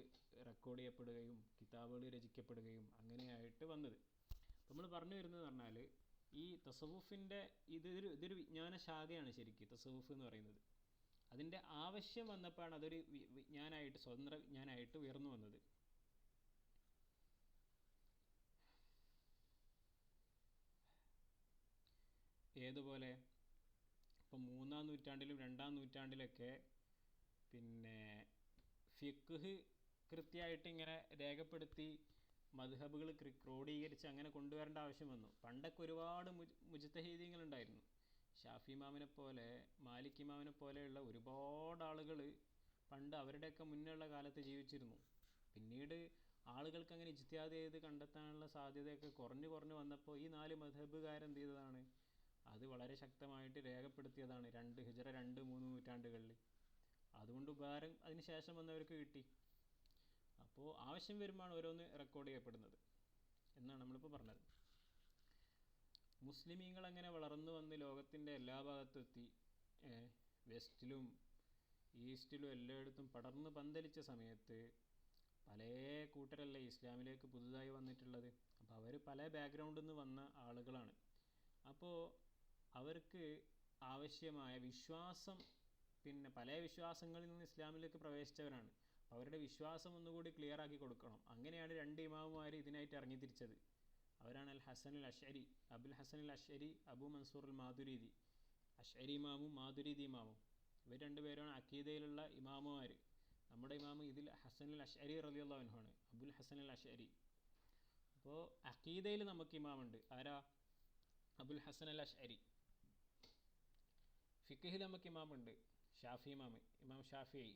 റെക്കോർഡ് ചെയ്യപ്പെടുകയും കിതാബുകൾ രചിക്കപ്പെടുകയും അങ്ങനെയായിട്ട് വന്നത്. നമ്മൾ പറഞ്ഞു വരുന്നത് പറഞ്ഞാൽ ഈ തസവുഫിൻ്റെ ഇതൊരു വിജ്ഞാന ശാഖയാണ് ശരിക്കും തസവുഫ് എന്ന് പറയുന്നത്. അതിൻ്റെ ആവശ്യം വന്നപ്പോഴാണ് അതൊരു വിജ്ഞാനമായിട്ട്, സ്വതന്ത്ര വിജ്ഞാനമായിട്ട് ഉയർന്നു വന്നത്. ഏതുപോലെ ഇപ്പം 3-ാം നൂറ്റാണ്ടിലും 2-ാം നൂറ്റാണ്ടിലൊക്കെ പിന്നെ ഫിഖ് കൃത്യമായിട്ട് ഇങ്ങനെ രേഖപ്പെടുത്തി മദ്ഹബുകൾ ക്രോഡീകരിച്ച് അങ്ങനെ കൊണ്ടുവരേണ്ട ആവശ്യം വന്നു. പണ്ടൊക്കെ ഒരുപാട് മുജ്തഹിദീങ്ങളുണ്ടായിരുന്നു. ഷാഫി ഇമാമിനെ പോലെ, മാലിക് ഇമാമിനെ പോലെയുള്ള ഒരുപാട് ആളുകൾ പണ്ട് അവരുടെയൊക്കെ മുന്നുള്ള കാലത്ത് ജീവിച്ചിരുന്നു. പിന്നീട് ആളുകൾക്ക് അങ്ങനെ ഇജ്തിഹാദ് ചെയ്ത് കണ്ടെത്താനുള്ള സാധ്യതയൊക്കെ കുറഞ്ഞു വന്നപ്പോൾ ഈ 4 മദ്ഹബുകാരെന്ത് ചെയ്തതാണ്, അത് വളരെ ശക്തമായിട്ട് രേഖപ്പെടുത്തിയതാണ് ഹിജ്റ 2-3 നൂറ്റാണ്ടുകളിൽ. അതുകൊണ്ട് ഉപകാരം അതിന് ശേഷം വന്നവർക്ക് കിട്ടി. അപ്പോൾ ആവശ്യം വരുമ്പോഴാണ് ഓരോന്ന് റെക്കോർഡ് ചെയ്യപ്പെടുന്നത് എന്നാണ് നമ്മളിപ്പോൾ പറഞ്ഞത്. മുസ്ലിമീങ്ങൾ അങ്ങനെ വളർന്നു വന്ന് ലോകത്തിൻ്റെ എല്ലാ ഭാഗത്തും എത്തി. വെസ്റ്റിലും ഈസ്റ്റിലും എല്ലായിടത്തും പടർന്ന് പന്തലിച്ച സമയത്ത് പല കൂട്ടരല്ലേ ഇസ്ലാമിലേക്ക് പുതുതായി വന്നിട്ടുള്ളത്. അപ്പോൾ അവർ പല ബാക്ക്ഗ്രൗണ്ടിൽ നിന്ന് വന്ന ആളുകളാണ്. അപ്പോൾ അവർക്ക് ആവശ്യമായ വിശ്വാസം, പിന്നെ പല വിശ്വാസങ്ങളിൽ നിന്ന് ഇസ്ലാമിലേക്ക് പ്രവേശിച്ചവരാണ്. അവരുടെ വിശ്വാസം ഒന്നുകൂടി ക്ലിയർ ആക്കി കൊടുക്കണം. അങ്ങനെയാണ് 2 ഇമാമുമാർ ഇതിനായിട്ട് ഇറങ്ങിത്തിരിച്ചത്. അവരാണ് അബുൽ ഹസൻ അൽ അശ്അരി, അബു മൻസൂർ അൽ മാതുരീദി. അശ്അരി ഇമാമും മാതുരീദി ഇമാമും ഇവർ 2 പേരാണ് അഖീദയിലുള്ള ഇമാമുമാർ. നമ്മുടെ ഇമാമ് ഇതിൽ ഹസൻ അൽ അശ്അരി റളിയല്ലാഹു അൻഹു ആണ്, അബുൽ ഹസൻ അൽ അശ്അരി. അപ്പോൾ അഖീദയിൽ നമുക്ക് ഇമാമുണ്ട്. ആരാ? അബുൽ ഹസൻ അൽ അശ്അരി. ഫിഖ്ഹിൽ നമുക്ക് ഇമാമുണ്ട്, ഷാഫി ഇമാം ഷാഫിഈ.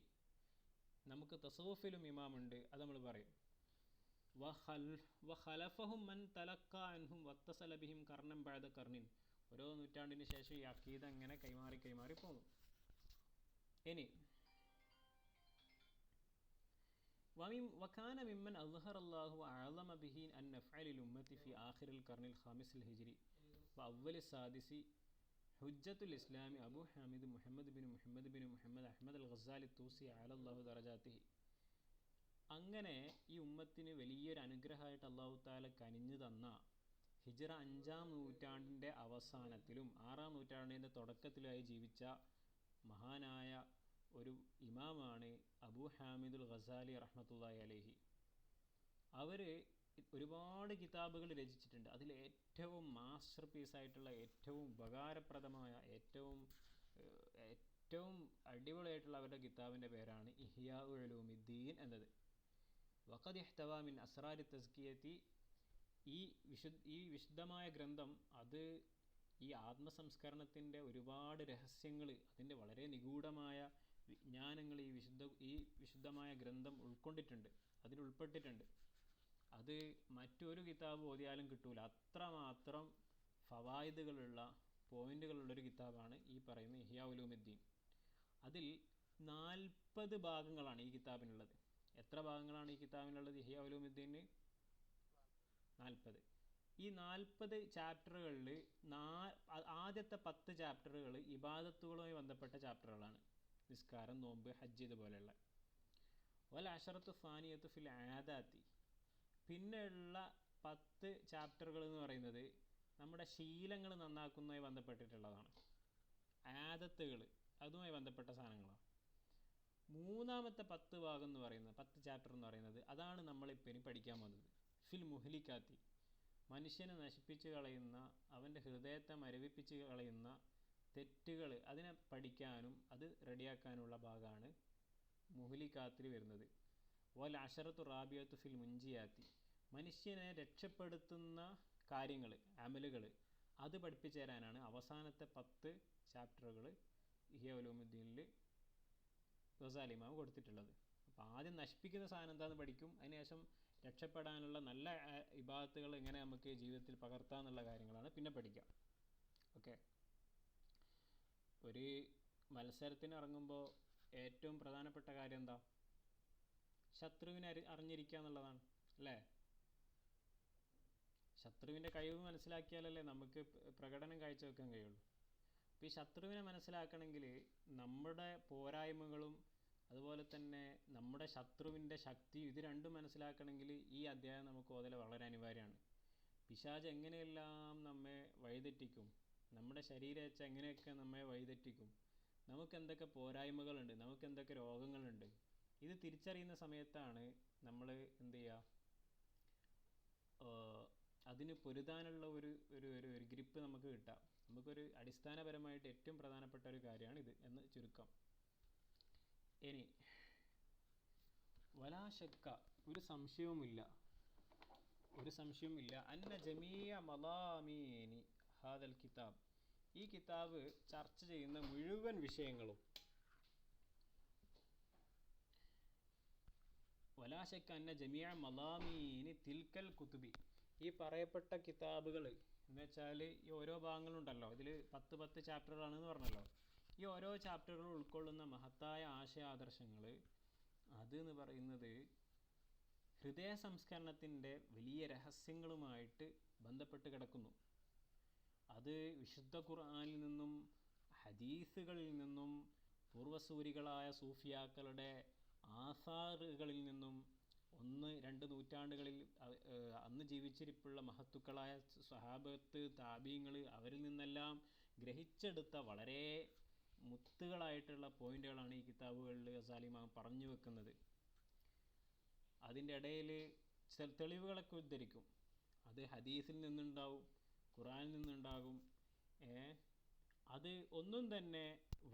നമുക്ക് തസവുഫിലും ഇമാമുണ്ട്, അത് നമ്മൾ പറയും. വഖലഫഹും മൻ തലക്ക അൻഹും വത്തസല ബിഹിം കർണൻ ബഅദ കർണിൻ. ഓരോ നൂറ്റാണ്ടിന് ശേഷം ഈ അഖീദ അങ്ങനെ കൈമാറി പോകുന്നു. ഇനി വകാന മിമ്മൻ അദ്ഹറല്ലാഹു അഅലമ ബിഹി അൻ നഫ്അലിൽ ഉമ്മത്തി ഫി ആഖിറിൽ ഖർണിൽ ഖാമിസിൽ ഹിജ്രി വഅവ്വലിൽ സാദിസി ഹുജ്ജത്തുൽ Islami Abu Hamid Muhammad bin Mohammed Ahmed അൽ ഗസാലി തൂസി അലല്ലാഹു ദറജാത്തിഹി. അങ്ങനെ ഈ ഉമ്മത്തിന് വലിയൊരു അനുഗ്രഹമായിട്ട് അല്ലാഹു തആല കനിഞ്ഞു തന്ന ഹിജ്റ 5-ാം നൂറ്റാണ്ടിൻ്റെ അവസാനത്തിലും 6-ാം നൂറ്റാണ്ടിൻ്റെ തുടക്കത്തിലുമായി ജീവിച്ച മഹാനായ ഒരു ഇമാമാണ് അബൂ ഹാമിദുൽ ഗസാലി റഹ്മത്തുള്ളാഹി അലൈഹി. അവർ ഒരുപാട് കിതാബുകൾ രചിച്ചിട്ടുണ്ട്. അതിൽ ഏറ്റവും മാസ്റ്റർ പീസായിട്ടുള്ള, ഏറ്റവും ഉപകാരപ്രദമായ, ഏറ്റവും അടിപൊളിയായിട്ടുള്ള അവരുടെ കിതാബിൻ്റെ പേരാണ് ഇഹ്യാ ഉലൂമിദ്ദീൻ എന്നത്. വഖദ് ഇഹ്തവ മിൻ അസ്റാരി തസ്കിയത്തി. ഈ വിശുദ്ധമായ ഗ്രന്ഥം അത് ഈ ആത്മസംസ്കരണത്തിൻ്റെ ഒരുപാട് രഹസ്യങ്ങൾ, അതിൻ്റെ വളരെ നിഗൂഢമായ വിജ്ഞാനങ്ങൾ ഈ വിശുദ്ധമായ ഗ്രന്ഥം ഉൾക്കൊണ്ടിട്ടുണ്ട്, അതിലുൾപ്പെട്ടിട്ടുണ്ട്. അത് മറ്റൊരു കിതാബ് ഓതിയാലും കിട്ടൂല, അത്രമാത്രം ഫവായിദുകളുള്ള, പോയിന്റുകളുള്ളൊരു കിതാബാണ് ഈ പറയുന്ന ഇഹ്യാ ഉലൂമിദ്ദീൻ. അതിൽ 40 ഭാഗങ്ങളാണ് ഈ കിതാബിനുള്ളത്. എത്ര ഭാഗങ്ങളാണ് ഈ കിതാബിനുള്ളത്? ഇഹ്യാ ഉലൂമിദ്ദീന് 40. ഈ 40 ചാപ്റ്ററുകളിൽ ആദ്യത്തെ 10 ചാപ്റ്ററുകൾ ഇബാദത്തുകളുമായി ബന്ധപ്പെട്ട ചാപ്റ്ററുകളാണ്. നിസ്കാരം, നോമ്പ്, ഹജ്ജ്, ഇതുപോലെയുള്ള. വൽ അശറത്തു ഫാനിയത്തു ഫിൽ ആദാത്തി. പിന്നെയുള്ള 10 ചാപ്റ്ററുകൾ എന്ന് പറയുന്നത് നമ്മുടെ ശീലങ്ങൾ നന്നാക്കുന്നതുമായി ബന്ധപ്പെട്ടിട്ടുള്ളതാണ്. ആദത്തുകൾ, അതുമായി ബന്ധപ്പെട്ട സാധനങ്ങളാണ്. മൂന്നാമത്തെ 10 ഭാഗം എന്ന് പറയുന്നത്, 10 ചാപ്റ്റർ എന്ന് പറയുന്നത്, അതാണ് നമ്മളിപ്പോൾ ഇനി പഠിക്കാൻ പോകുന്നത്. ഫിൽ മുഹ്ലിക്കാത്തി. മനുഷ്യനെ നശിപ്പിച്ച് കളയുന്ന, അവൻ്റെ ഹൃദയത്തെ മരവിപ്പിച്ച് കളയുന്ന തെറ്റുകൾ, അതിനെ പഠിക്കാനും അത് റെഡിയാക്കാനുള്ള ഭാഗമാണ് മുഹ്ലിക്കാത്തിൽ വരുന്നത്. വൽ അശറത്തു റാബിയത്തു ഫിൽ മുൻജിയാത്തി. മനുഷ്യനെ രക്ഷപ്പെടുത്തുന്ന കാര്യങ്ങൾ, അമലുകൾ, അത് പഠിപ്പിച്ചു തരാനാണ് അവസാനത്തെ 10 ചാപ്റ്ററുകൾ ഇഹ്യാ ഉലൂമുദ്ദീനിൽ ഗസാലി ഇമാം കൊടുത്തിട്ടുള്ളത്. അപ്പോൾ ആദ്യം നശിപ്പിക്കുന്ന സാധനം എന്താണെന്ന് പഠിക്കും, അതിനുശേഷം രക്ഷപ്പെടാനുള്ള നല്ല ഇബാദത്തുകൾ എങ്ങനെ നമുക്ക് ജീവിതത്തിൽ പകർത്താമെന്നുള്ള കാര്യങ്ങളാണ് പിന്നെ പഠിക്കുക. ഓക്കെ. ഒരു മത്സരത്തിന് ഇറങ്ങുമ്പോൾ ഏറ്റവും പ്രധാനപ്പെട്ട കാര്യം എന്താ? ശത്രുവിനെ അറിഞ്ഞിരിക്കുക എന്നുള്ളതാണ്, അല്ലേ? ശത്രുവിൻ്റെ കഴിവ് മനസ്സിലാക്കിയാലല്ലേ നമുക്ക് പ്രകടനം കാഴ്ചവെക്കാൻ കഴിയുള്ളൂ. അപ്പോൾ ഈ ശത്രുവിനെ മനസ്സിലാക്കണമെങ്കിൽ നമ്മുടെ പോരായ്മകളും അതുപോലെ തന്നെ നമ്മുടെ ശത്രുവിൻ്റെ ശക്തിയും ഇത് രണ്ടും മനസ്സിലാക്കണമെങ്കിൽ ഈ അധ്യായം നമുക്ക് ഓതൽ വളരെ അനിവാര്യമാണ്. പിശാച് എങ്ങനെയെല്ലാം നമ്മെ വഴിതെറ്റിക്കും, നമ്മുടെ ശരീരേച്ഛ എങ്ങനെയൊക്കെ നമ്മെ വഴിതെറ്റിക്കും, നമുക്ക് എന്തൊക്കെ പോരായ്മകളുണ്ട്, നമുക്ക് എന്തൊക്കെ രോഗങ്ങളുണ്ട്, ഇത് തിരിച്ചറിയുന്ന സമയത്താണ് നമ്മൾ എന്ത് ചെയ്യുക, അതിന് പൊരുതാനുള്ള ഒരു ഗ്രിപ്പ് നമുക്ക് കിട്ടുക. നമുക്കൊരു അടിസ്ഥാനപരമായിട്ട് ഏറ്റവും പ്രധാനപ്പെട്ട ഒരു കാര്യമാണ് ഇത് എന്ന് ചുരുക്കം. ഇനി വലാ ശക്ക, ഒരു സംശയവുമില്ല അന്ന ജമീഅ മളാമീനി ഹാദൽ കിതാബ്, ഈ കിതാബ് ചർച്ച ചെയ്യുന്ന മുഴുവൻ വിഷയങ്ങളും, വലാ ശക്ക അന്ന ജമീഅ മളാമീനി തിൽക്കൽ കുതുബി, ഈ പറയപ്പെട്ട കിതാബുകൾ എന്ന് വെച്ചാൽ ഈ ഓരോ ഭാഗങ്ങളുണ്ടല്ലോ, ഇതിൽ 10 ചാപ്റ്ററുകളാണെന്ന് പറഞ്ഞല്ലോ. ഈ ഓരോ ചാപ്റ്ററുകൾ ഉൾക്കൊള്ളുന്ന മഹത്തായ ആശയാദർശങ്ങൾ, അത് എന്ന് പറയുന്നത് ഹൃദയ സംസ്കരണത്തിൻ്റെ വലിയ രഹസ്യങ്ങളുമായിട്ട് ബന്ധപ്പെട്ട് കിടക്കുന്നു. അത് വിശുദ്ധ ഖുർആനിൽ നിന്നും ഹദീസുകളിൽ നിന്നും പൂർവസൂരികളായ സൂഫിയാക്കളുടെ ആസാറുകളിൽ നിന്നും 1-2 നൂറ്റാണ്ടുകളിൽ അന്ന് ജീവിച്ചിരിപ്പുള്ള മഹത്തുക്കളായ സ്വഹാബത്ത്, താബീങ്ങൾ, അവരിൽ നിന്നെല്ലാം ഗ്രഹിച്ചെടുത്ത വളരെ മുത്തുകളായിട്ടുള്ള പോയിന്റുകളാണ് ഈ കിതാബുകളിൽ ഗസാലി ഇമാം പറഞ്ഞു വെക്കുന്നത്. അതിൻ്റെ ഇടയിൽ തെളിവുകളൊക്കെ ഉദ്ധരിക്കും. അത് ഹദീസിൽ നിന്നുണ്ടാവും, ഖുർആനിൽ നിന്നുണ്ടാകും. അത് ഒന്നും തന്നെ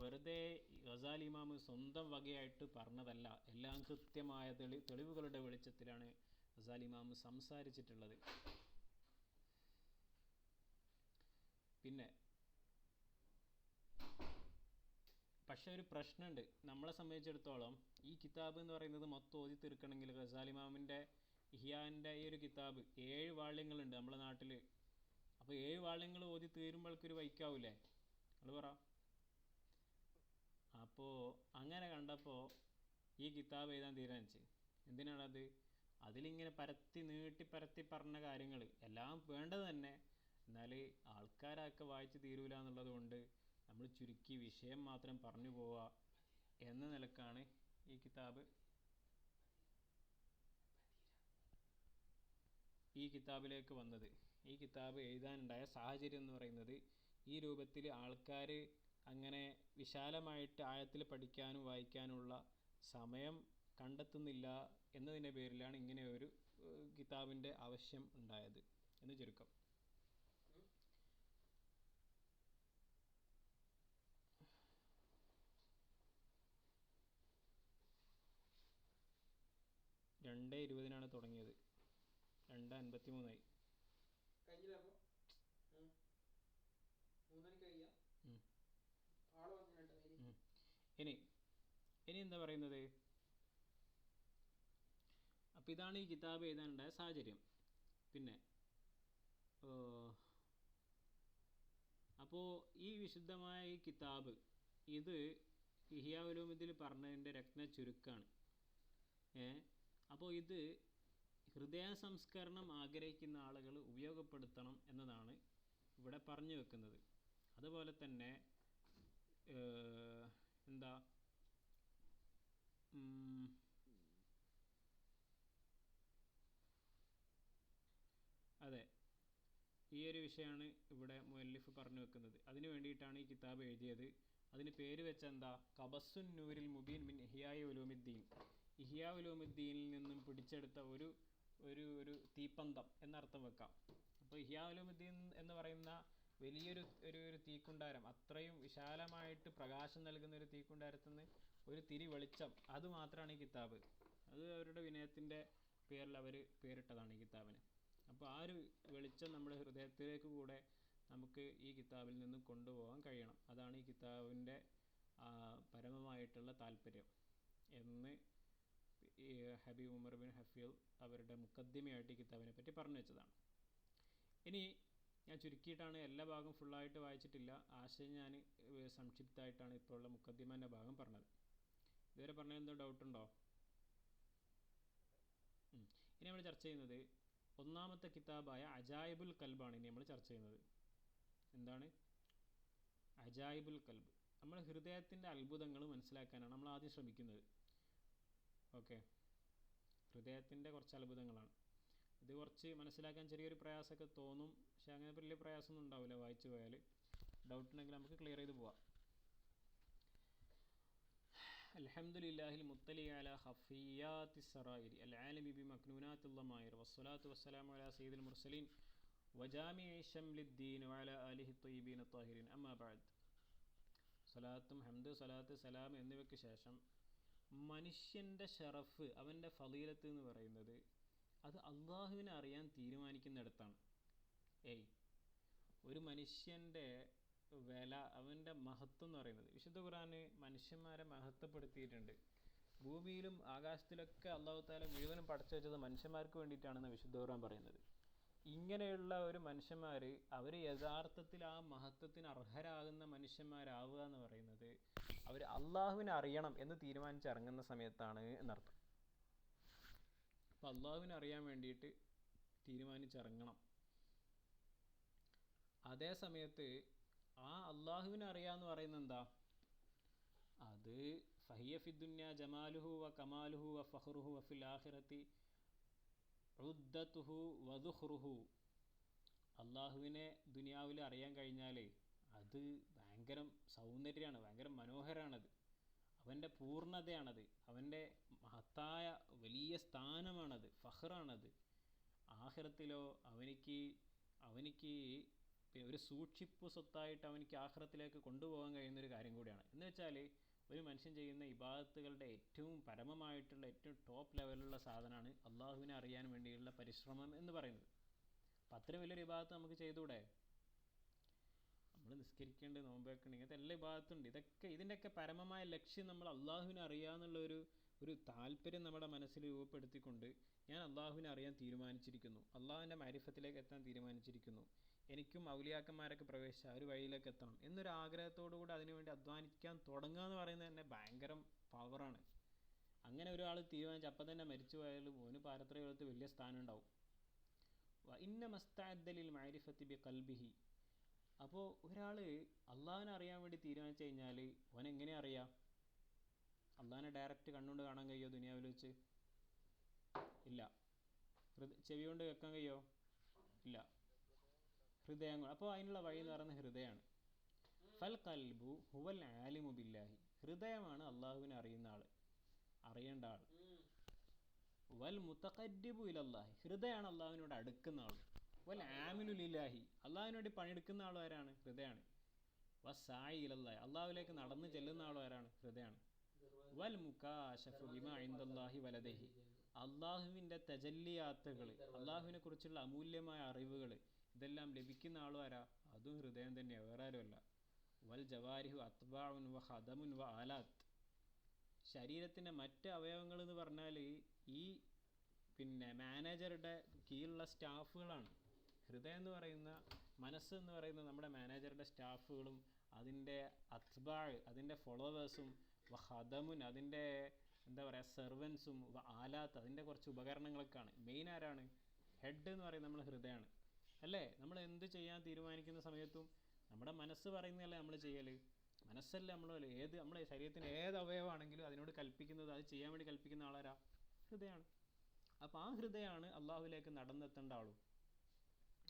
വെറുതെ ഗസാലി ഇമാം സ്വന്തം വകയായിട്ട് പറഞ്ഞതല്ല. എല്ലാം കൃത്യമായ തെളിവുകളുടെ വെളിച്ചത്തിലാണ് ഗസാലി ഇമാം സംസാരിച്ചിട്ടുള്ളത്. പിന്നെ പക്ഷെ ഒരു പ്രശ്നമുണ്ട്. നമ്മളെ സംബന്ധിച്ചിടത്തോളം ഈ കിതാബ് എന്ന് പറയുന്നത് മൊത്തം ഓതി തീർക്കണമെങ്കിൽ ഗസാലി ഇമാമിൻ്റെ ഇഹ്യാൻ്റെ ഈ ഒരു കിതാബ് 7 വാള്യങ്ങളുണ്ട് നമ്മുടെ നാട്ടിൽ. അപ്പോൾ 7 വാള്യങ്ങൾ ഓതി തീരുമ്പോഴേക്കൊരു വൈക്കാവൂലേ? നിങ്ങൾ പറ. അപ്പോൾ അങ്ങനെ കണ്ടപ്പോൾ ഈ കിതാബ് എഴുതാൻ തീരുമാനിച്ച്. എന്തിനാണത്? അതിലിങ്ങനെ നീട്ടി പറഞ്ഞ കാര്യങ്ങൾ എല്ലാം വേണ്ടത് തന്നെ, എന്നാൽ ആൾക്കാരൊക്കെ വായിച്ച് തീരൂല എന്നുള്ളത് കൊണ്ട് നമ്മൾ ചുരുക്കി വിഷയം മാത്രം പറഞ്ഞു പോവുക എന്ന നിലക്കാണ് ഈ കിതാബ് ഈ കിതാബിലേക്ക് വന്നത്, ഈ കിതാബ് എഴുതാനുണ്ടായ സാഹചര്യം എന്ന് പറയുന്നത് ഈ രൂപത്തിൽ ആൾക്കാർ അങ്ങനെ വിശാലമായിട്ട് ആഴത്തിൽ പഠിക്കാനും വായിക്കാനുള്ള സമയം കണ്ടെത്തുന്നില്ല എന്നതിൻ്റെ പേരിലാണ് ഇങ്ങനെ ഒരു കിതാബിൻ്റെ ആവശ്യം ഉണ്ടായത് എന്ന് ചുരുക്കം. രണ്ട് 20-നാണ് തുടങ്ങിയത്, 2:53 ഇനി എന്താ പറയുന്നത്? അപ്പം ഇതാണ് ഈ കിതാബ് എഴുതാനുണ്ടായ സാഹചര്യം. പിന്നെ അപ്പോൾ ഈ വിശുദ്ധമായ ഈ കിതാബ് ഇത് ഇഹ്യാ ഉലൂമുദ്ദീൻ പറഞ്ഞതിൻ്റെ രത്ന ചുരുക്കാണ്. അപ്പോൾ ഇത് ഹൃദയ സംസ്കരണം ആഗ്രഹിക്കുന്ന ആളുകൾ ഉപയോഗപ്പെടുത്തണം എന്നതാണ് ഇവിടെ പറഞ്ഞു വെക്കുന്നത്. അതുപോലെ തന്നെ എന്താ അതെ, ഈ ഒരു വിഷയമാണ് ഇവിടെ മുഅല്ലിഫ് പറഞ്ഞു വെക്കുന്നത്. അതിന് വേണ്ടിയിട്ടാണ് ഈ കിതാബ് എഴുതിയത്. അതിന് പേര് വെച്ച എന്താ? ഖബസുൻ നൂരിൽ മുബീൻ മിൻ ഇഹ്യാ ഉലൂമുദ്ദീൻ. ഇഹ്യാ ഉലൂമുദ്ദീനിൽ നിന്നും പിടിച്ചെടുത്ത ഒരു ഒരു തീപ്പന്തം എന്നർത്ഥം വെക്കാം. അപ്പോൾ ഇഹ്യാ ഉലൂമുദ്ദീൻ എന്ന് പറയുന്ന വലിയൊരു ഒരു തീക്കുണ്ടാരം, അത്രയും വിശാലമായിട്ട് പ്രകാശം നൽകുന്ന ഒരു തീക്കുണ്ടാരത്തിൽ നിന്ന് ഒരു തിരി വെളിച്ചം, അത് മാത്രമാണ് ഈ കിതാബ്. അത് അവരുടെ വിനയത്തിൻ്റെ പേരിൽ അവർ പേരിട്ടതാണ് ഈ കിതാബിന്. അപ്പോൾ ആ ഒരു വെളിച്ചം നമ്മുടെ ഹൃദയത്തിലേക്ക് കൂടെ നമുക്ക് ഈ കിതാബിൽ നിന്ന് കൊണ്ടുപോകാൻ കഴിയണം. അതാണ് ഈ കിതാബിൻ്റെ പരമമായിട്ടുള്ള താല്പര്യം എന്ന് ഹബീബ് ഉമർ ബിൻ ഹഫീൽ അവരുടെ മുഖദ്ദിമയായിട്ട് ഈ കിതാബിനെ പറ്റി പറഞ്ഞു വെച്ചതാണ്. ഇനി ഞാൻ ചുരുക്കിയിട്ടാണ്, എല്ലാ ഭാഗവും ഫുള്ളായിട്ട് വായിച്ചിട്ടില്ല. ആശയം ഞാൻ സംക്ഷിപ്തമായിട്ടാണ് ഇപ്പോൾ ഉള്ള മുഖദ്ദിമേൻ്റെ ഭാഗം പറഞ്ഞത്. ഇതുവരെ പറഞ്ഞത് എന്തോ ഡൗട്ടുണ്ടോ? ഇനി നമ്മൾ ചർച്ച ചെയ്യുന്നത് ഒന്നാമത്തെ കിതാബായ അജായിബുൽ കൽബാണ്. ഇനി നമ്മൾ ചർച്ച ചെയ്യുന്നത് എന്താണ്? അജായിബുൽ കൽബ്. നമ്മൾ ഹൃദയത്തിൻ്റെ അത്ഭുതങ്ങൾ മനസ്സിലാക്കാനാണ് നമ്മൾ ആദ്യം ശ്രമിക്കുന്നത്. ഓക്കെ, ഹൃദയത്തിൻ്റെ കുറച്ച് അത്ഭുതങ്ങളാണ്. ഇത് കുറച്ച് മനസ്സിലാക്കാൻ ചെറിയൊരു പ്രയാസമൊക്കെ തോന്നും, പക്ഷെ അങ്ങനെ വലിയ പ്രയാസമൊന്നും ഉണ്ടാവില്ല. വായിച്ചു പോയാൽ ഡൗട്ട് ഉണ്ടെങ്കിൽ നമുക്ക് ക്ലിയർ ചെയ്ത് പോവാം. അൽഹംദുലില്ലാഹിൽ മുത്തലി അലാ ഖഫിയാത്തി സറായിരി അൽ ആലിമി ബിമക്നൂനാത്തിൽ ളമായിർ വസ്സലാത്തു വസ്സലാമു അലാ സയ്യിദിൽ മുർസലീൻ വജാമിഇ ശംലിദ്ദീൻ വഅലാ ആലിഹി ത്വയ്യിബീൻ ത്വാഹിരീൻ. അമ്മാ ബഅദ്. സലാത്തും ഹംദ്, സലാത്ത്, സലാം എന്നിവയ്ക്ക് ശേഷം മനുഷ്യൻ്റെ ഷറഫ്, അവൻ്റെ ഫളീലത്ത് എന്ന് പറയുന്നത് അത് അള്ളാഹുവിനെ അറിയാൻ തീരുമാനിക്കുന്നിടത്താണ്. ഒരു മനുഷ്യൻ്റെ വില, അവൻ്റെ മഹത്വം എന്ന് പറയുന്നത്, വിശുദ്ധ ഖുർആന് മനുഷ്യന്മാരെ മഹത്വപ്പെടുത്തിയിട്ടുണ്ട്. ഭൂമിയിലും ആകാശത്തിലൊക്കെ അള്ളാഹു തആല മുഴുവനും പടച്ചു വെച്ചത് മനുഷ്യന്മാർക്ക് വേണ്ടിയിട്ടാണെന്ന് വിശുദ്ധ ഖുർആൻ പറയുന്നത്. ഇങ്ങനെയുള്ള ഒരു മനുഷ്യന്മാർ, അവർ യഥാർത്ഥത്തിൽ ആ മഹത്വത്തിന് അർഹരാകുന്ന മനുഷ്യന്മാരാവുക എന്ന് പറയുന്നത് അവർ അള്ളാഹുവിനെ അറിയണം എന്ന് തീരുമാനിച്ചിറങ്ങുന്ന സമയത്താണ് എന്നർത്ഥം. അപ്പോൾ അള്ളാഹുവിനെ അറിയാൻ വേണ്ടിയിട്ട് തീരുമാനിച്ചിറങ്ങണം. അതേ സമയത്ത് ആ അള്ളാഹുവിനെ അറിയാന്ന് പറയുന്നത് എന്താ? അത് ഫഹിയ ഫിദ്ദുന്യ ജമാലുഹു വ കമാലുഹു വ ഫഖ്റുഹു വ ഫിൽ ആഖിറതി ഉദ്ദത്തുഹു വ ദുഖ്റുഹു. അള്ളാഹുവിനെ ദുനിയാവിൽ അറിയാൻ കഴിഞ്ഞാൽ അത് ഭയങ്കര സൗന്ദര്യമാണ്, ഭയങ്കര മനോഹരമാണത്, അവൻ്റെ പൂർണ്ണതയാണത്, അവൻ്റെ മഹത്തായ വലിയ സ്ഥാനമാണത്, ഫഖ്റാണത്. ആഖിറത്തിലോ അവനിക്ക് ഒരു സൂക്ഷിപ്പ് സ്വത്തായിട്ട് അവനിക്ക് ആഖിറത്തിലേക്ക് കൊണ്ടുപോകാൻ കഴിയുന്നൊരു കാര്യം കൂടിയാണ്. എന്ന് വെച്ചാൽ ഒരു മനുഷ്യൻ ചെയ്യുന്ന ഇബാദത്തുകളുടെ ഏറ്റവും പരമമായിട്ടുള്ള ഏറ്റവും ടോപ്പ് ലെവലുള്ള സാധനമാണ് അള്ളാഹുവിനെ അറിയാൻ വേണ്ടിയുള്ള പരിശ്രമം എന്ന് പറയുന്നത്. അപ്പം അത്രയും വലിയൊരു ഇബാദത്ത് നമുക്ക് ചെയ്തുകൂടെ? നമ്മൾ നിസ്കരിക്കേണ്ടത്, നോമ്പ് വെക്കേണ്ടത്, ഇങ്ങനത്തെ എല്ലാ ഇബാദത്തുണ്ട്. ഇതിൻ്റെയൊക്കെ പരമമായ ലക്ഷ്യം നമ്മൾ അള്ളാഹുവിനെ അറിയാമെന്നുള്ള ഒരു താല്പര്യം നമ്മുടെ മനസ്സിൽ രൂപപ്പെടുത്തിക്കൊണ്ട് ഞാൻ അള്ളാഹുവിനെ അറിയാൻ തീരുമാനിച്ചിരിക്കുന്നു, അള്ളാഹുവിൻ്റെ മാരിഫത്തിലേക്ക് എത്താൻ തീരുമാനിച്ചിരിക്കുന്നു, എനിക്കും ഔലിയാക്കന്മാരൊക്കെ പ്രവേശിച്ച ഒരു വഴിയിലേക്ക് എത്തണം എന്നൊരു ആഗ്രഹത്തോടുകൂടി അതിനുവേണ്ടി അധ്വാനിക്കാൻ തുടങ്ങുക എന്ന് പറയുന്നത് തന്നെ ഭയങ്കര പവറാണ്. അങ്ങനെ ഒരാൾ തീരുമാനിച്ച് അപ്പം തന്നെ മരിച്ചു പോയാലും ഓന് പാരത്രിക ലോകത്ത് വലിയ സ്ഥാനം ഉണ്ടാവും. ഇന്ന മസ്തഅദ്ദലിൽ മഅരിഫത്തി ബി ഖൽബിഹി. അപ്പോൾ ഒരാൾ അള്ളാഹുവിനെ അറിയാൻ വേണ്ടി തീരുമാനിച്ചു കഴിഞ്ഞാൽ ഓനെങ്ങനെ അറിയാം? അള്ളാഹിനെ ഡയറക്റ്റ് കണ്ണുകൊണ്ട് കാണാൻ കഴിയുമോ ദുനിയാവിൽ വെച്ച്? ഇല്ല. ചെവി കൊണ്ട് കേൾക്കാൻ കഴിയോ? ഇല്ല. ഹൃദയം. അപ്പോൾ അതിനുള്ള വഴി എന്ന് പറയുന്നത് ഹൃദയമാണ്. ഫൽ ഖൽബു ഹുവൽ ആലിമു ബില്ലാഹി. ഹൃദയമാണ് അള്ളാഹുവിനെ അറിയുന്ന ആൾ, അറിയേണ്ട ആൾ. വൽ മുതഖദ്ദിബു ഇലല്ലാഹി. ഹൃദയമാണ് അള്ളാഹുവിനോട് അടുക്കുന്ന ആൾ. വൽ ആമിലു ലില്ലാഹി. അള്ളാഹുവിന് വേണ്ടി പണിയെടുക്കുന്ന ആൾ ആരാണ്? ഹൃദയമാണ്. വസ്സായി ഇലല്ലാഹി. അള്ളാഹുവിലേക്ക് നടന്ന് ചെല്ലുന്ന ആൾ ആരാണ്? ഹൃദയമാണ്. വൽ മുകാശഫു ബിമാ ഇൻദല്ലാഹി വലദൈഹി. അള്ളാഹുവിൻ്റെ തജല്ലിയാത്തുകൾ, അള്ളാഹുവിനെ കുറിച്ചുള്ള അമൂല്യമായ അറിവുകൾ, ഇതെല്ലാം ലഭിക്കുന്ന ആളും ആരാ? അതും ഹൃദയം തന്നെയാണ്, വേറെ ആരുമല്ല. വൽ ജവാരിഹു അത്ബാഉൻ വ ഖദമുൻ വ ആലാത്ത്. ശരീരത്തിൻ്റെ മറ്റ് അവയവങ്ങൾ എന്ന് പറഞ്ഞാൽ ഈ മാനേജറുടെ കീഴിലുള്ള സ്റ്റാഫുകളാണ്. ഹൃദയം എന്ന് പറയുന്ന, മനസ്സ് എന്ന് പറയുന്ന നമ്മുടെ മാനേജറുടെ സ്റ്റാഫുകളും അതിൻ്റെ അത്ബാഴ്, അതിൻ്റെ ഫോളോവേഴ്സും, വ ഖദമുൻ, അതിൻ്റെ എന്താ പറയുക സെർവൻസും, വ ആലാത്ത്, അതിൻ്റെ കുറച്ച് ഉപകരണങ്ങളൊക്കെയാണ്. മെയിൻ ആരാണ്? ഹെഡ് എന്ന് പറയുന്നത് നമ്മൾ ഹൃദയമാണ് അല്ലേ? നമ്മൾ എന്ത് ചെയ്യാൻ തീരുമാനിക്കുന്ന സമയത്തും നമ്മുടെ മനസ്സ് പറയുന്നതല്ലേ നമ്മൾ ചെയ്യൽ? മനസ്സല്ലേ നമ്മൾ നമ്മുടെ ശരീരത്തിന് ഏത് അവയവമാണെങ്കിലും അതിനോട് കൽപ്പിക്കുന്നത്, അത് ചെയ്യാൻ വേണ്ടി കൽപ്പിക്കുന്ന ആളാരാ? ഹൃദയമാണ്. അപ്പോൾ ആ ഹൃദയമാണ് അള്ളാഹുവിലേക്ക് നടന്നെത്തേണ്ട ആളും.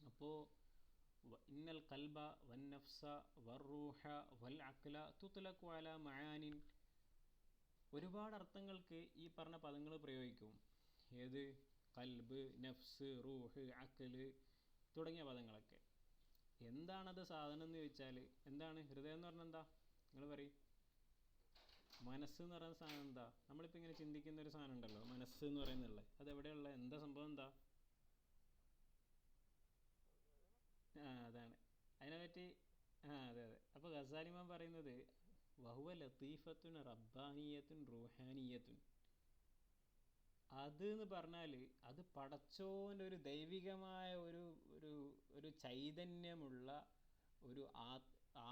അപ്പോൾ ഇന്നൽ ഖൽബ വൻ നഫ്സ വറൂഹ വൽ അഖ്ല തുത്ലഖു അലാ മആനിൻ. ഒരുപാട് അർത്ഥങ്ങൾക്ക് ഈ പറഞ്ഞ പദങ്ങൾ പ്രയോഗിക്കും. ഏത്? ഖൽബ്, നഫ്സ്, റൂഹ്, അഖ്ല് തുടങ്ങിയ പദങ്ങളൊക്കെ. എന്താണത് സാധനം എന്ന് ചോദിച്ചാൽ എന്താണ്? ഹൃദയം എന്ന് പറഞ്ഞാൽ എന്താ? നിങ്ങൾ പറയും. മനസ്സ് എന്ന് പറയുന്ന സാധനം എന്താ? നമ്മളിപ്പോൾ ഇങ്ങനെ ചിന്തിക്കുന്ന ഒരു സാധനം ഉണ്ടല്ലോ, മനസ്സ് എന്ന് പറയുന്നുള്ളത്. അതെവിടെയുള്ള എന്താ സംഭവം? എന്താ? അതാണ് അതിനെപ്പറ്റി. അതെ. അപ്പോൾ ഗസാലിമാൻ പറയുന്നത് വഹുവ ലത്തീഫത്തുൻ റബ്ബാനിയത്തുൻ റൂഹാനിയത്തുൻ. അത് എന്ന് പറഞ്ഞാൽ അത് പടച്ചോൻ്റെ ഒരു ദൈവികമായ ഒരു ചൈതന്യമുള്ള ഒരു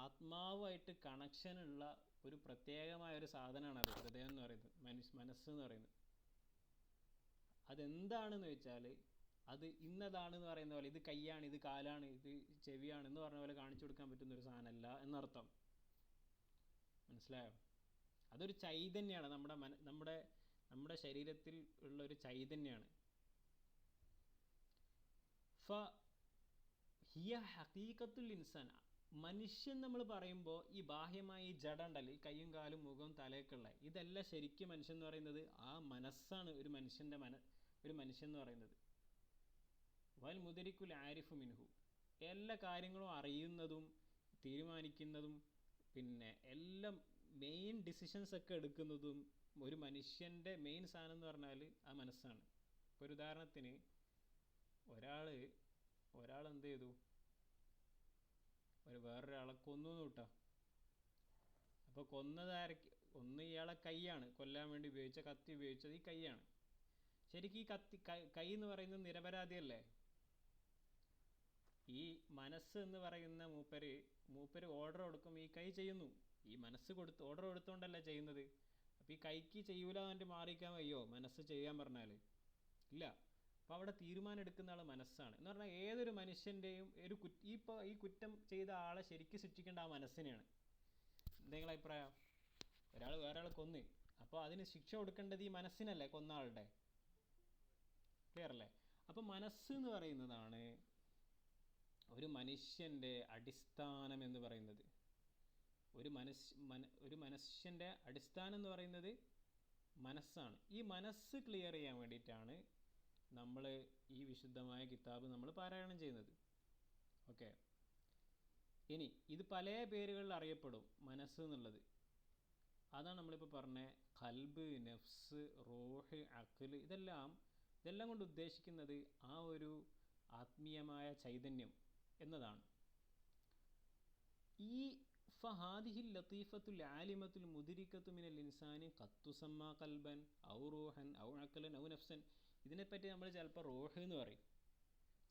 ആത്മാവായിട്ട് കണക്ഷനുള്ള ഒരു പ്രത്യേകമായ ഒരു സാധനമാണ് അത് ഹൃദയം എന്ന് പറയുന്നത്, മനസ്സ് എന്ന് പറയുന്നത്. അതെന്താണെന്ന് വെച്ചാൽ അത് ഇന്നതാണെന്ന് പറയുന്ന പോലെ ഇത് കൈയാണ്, ഇത് കാലാണ്, ഇത് ചെവിയാണ് എന്ന് പറഞ്ഞ പോലെ കാണിച്ചു കൊടുക്കാൻ പറ്റുന്ന ഒരു സാധനമല്ല എന്നർത്ഥം. മനസ്സിലായോ? അതൊരു ചൈതന്യമാണ്, നമ്മുടെ ശരീരത്തിൽ ഉള്ള ഒരു ചൈതന്യമാണ്. ഹിയ ഹഖീഖത്തുൽ ഇൻസാൻ. മനുഷ്യൻ നമ്മൾ പറയുമ്പോൾ ഈ ബാഹ്യമായ ഈ ജഡ ഉണ്ടല്ലോ, ഈ കൈയും കാലും മുഖവും തലയൊക്കെ ഉള്ള ഇതല്ല ശരിക്കും മനുഷ്യൻ എന്ന് പറയുന്നത്. ആ മനസ്സാണ് ഒരു മനുഷ്യൻ്റെ ഒരു മനുഷ്യൻ എന്ന് പറയുന്നത്. വൽ മുദരിക്കുൽ ആരിഫു മിൻഹു. എല്ലാ കാര്യങ്ങളും അറിയുന്നതും തീരുമാനിക്കുന്നതും എല്ലാം മെയിൻ ഡിസിഷൻസ് ഒക്കെ എടുക്കുന്നതും ഒരു മനുഷ്യൻ്റെ മെയിൻ സാധനം എന്ന് പറഞ്ഞാൽ ആ മനസ്സാണ്. ഇപ്പോൾ ഒരു ഉദാഹരണത്തിന് ഒരാൾ എന്ത് ചെയ്തു? വേറൊരാളെ കൊന്നു കൂട്ടാ. അപ്പോൾ ഒന്ന് ഇയാളെ കൈയാണ്, കൊല്ലാൻ വേണ്ടി ഉപയോഗിച്ച കത്തി ഉപയോഗിച്ചത് ഈ കൈയാണ്. ശരിക്കും ഈ കൈ എന്ന് പറയുന്നത് നിരപരാധിയല്ലേ? ഈ മനസ്സ് എന്ന് പറയുന്ന മൂപ്പര് ഓർഡർ കൊടുക്കും, ഈ കൈ ചെയ്യുന്നു. ഈ മനസ്സ് ഓർഡർ കൊടുത്തോണ്ടല്ല ചെയ്യുന്നത്. അപ്പോൾ ഈ കൈക്ക് ചെയ്യൂല എന്നിട്ട് മാറിക്കാൻ വയ്യോ മനസ്സ് ചെയ്യാൻ പറഞ്ഞാൽ? ഇല്ല. അപ്പോൾ അവിടെ തീരുമാനം എടുക്കുന്ന ആൾ മനസ്സാണ്. എന്ന് പറഞ്ഞാൽ ഏതൊരു മനുഷ്യൻ്റെയും ഈ കുറ്റം ചെയ്ത ആളെ ശരിക്കും ശിക്ഷിക്കേണ്ട ആ മനസ്സിനെയാണ്. എന്തെങ്കിലും അഭിപ്രായം? ഒരാൾ വേറെ ആൾ കൊന്ന്, അപ്പോൾ അതിന് ശിക്ഷ കൊടുക്കേണ്ടത് ഈ മനസ്സിനല്ലേ, കൊന്ന ആളുടെ. ക്ലിയർ അല്ലേ? അപ്പോൾ മനസ്സ് എന്ന് പറയുന്നതാണ് ഒരു മനുഷ്യൻ്റെ അടിസ്ഥാനം എന്ന് പറയുന്നത്. ഒരു മനുഷ്യൻ്റെ അടിസ്ഥാനം എന്ന് പറയുന്നത് മനസ്സാണ്. ഈ മനസ്സ് ക്ലിയർ ചെയ്യാൻ വേണ്ടിയിട്ടാണ് നമ്മൾ ഈ വിശുദ്ധമായ കിതാബ് നമ്മൾ പാരായണം ചെയ്യുന്നത്. ഓക്കെ. ഇനി ഇത് പല പേരുകളിൽ അറിയപ്പെടും മനസ്സ് എന്നുള്ളത്. അതാണ് നമ്മളിപ്പോൾ പറഞ്ഞ ഖൽബ്, നഫ്സ്, റൂഹ്, അഖ്ല്. ഇതെല്ലാം കൊണ്ട് ഉദ്ദേശിക്കുന്നത് ആ ഒരു ആത്മീയമായ ചൈതന്യം എന്നതാണ്. ഈ ഫഹാദിഹിൽ ലത്തീഫത്തുൽ ആലിമത്തുൽ മുദ്രിക്കത്തു മിനൽ ഇൻസാനി ഖത്തുസമ്മ ഖൽബൻ ഔ റൂഹൻ ഔ അഖ്ലൻ ഔ നഫ്സൻ. ഇതിനെപ്പറ്റി നമ്മൾ ചിലപ്പോൾ റൂഹ് എന്ന് പറയും,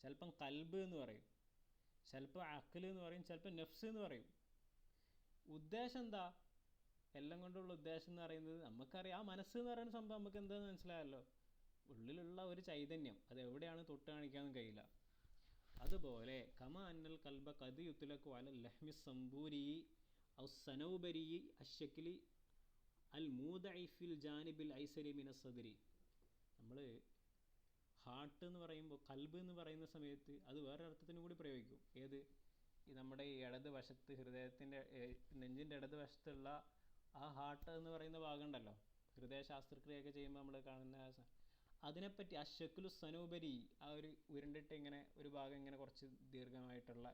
ചിലപ്പം ഖൽബ് എന്ന് പറയും, ചിലപ്പോൾ അഖ്ല് എന്ന് പറയും, ചിലപ്പോൾ നഫ്സ് എന്ന് പറയും. ഉദ്ദേശം എന്താ? എല്ലാം കൊണ്ടുള്ള ഉദ്ദേശം എന്ന് പറയുന്നത് നമുക്കറിയാം. ആ മനസ്സ് എന്ന് പറയുന്ന സംഭവം നമുക്ക് എന്താണെന്ന് മനസ്സിലായല്ലോ. ഉള്ളിലുള്ള ഒരു ചൈതന്യം, അത് എവിടെയാണ് തൊട്ട് കാണിക്കാനും കഴിയില്ല. അതുപോലെ കമ അന്നൽ കൽബ കദ് യുത്ലഖു അലൽ ലഹ്മി സംബൂരി ഔ സനൗബരി അശ്ശക്ലി അൽ മൂദഇ ഫിൽ ജാനിബിൽ ഐസരി മിന സദ്രി. നമ്മൾ ഹാർട്ട് എന്ന് പറയുമ്പോൾ കൽബ് എന്ന് പറയുന്ന സമയത്ത് അത് വേറെ അർത്ഥത്തിനും കൂടി പ്രയോഗിക്കും. ഏത്? ഈ നമ്മുടെ ഈ ഇടത് വശത്ത് ഹൃദയത്തിൻ്റെ നെഞ്ചിൻ്റെ ഇടത് വശത്തുള്ള ആ ഹാർട്ട് എന്ന് പറയുന്ന ഭാഗം ഉണ്ടല്ലോ, ഹൃദയ ശാസ്ത്രക്രിയയൊക്കെ ചെയ്യുമ്പോൾ നമ്മൾ കാണുന്ന അതിനെപ്പറ്റി ആ ഷക്കുലു സനൂബരി, ആ ഒരു ഉരുണ്ടിട്ട് ഇങ്ങനെ ഒരു ഭാഗം ഇങ്ങനെ കുറച്ച് ദീർഘമായിട്ടുള്ള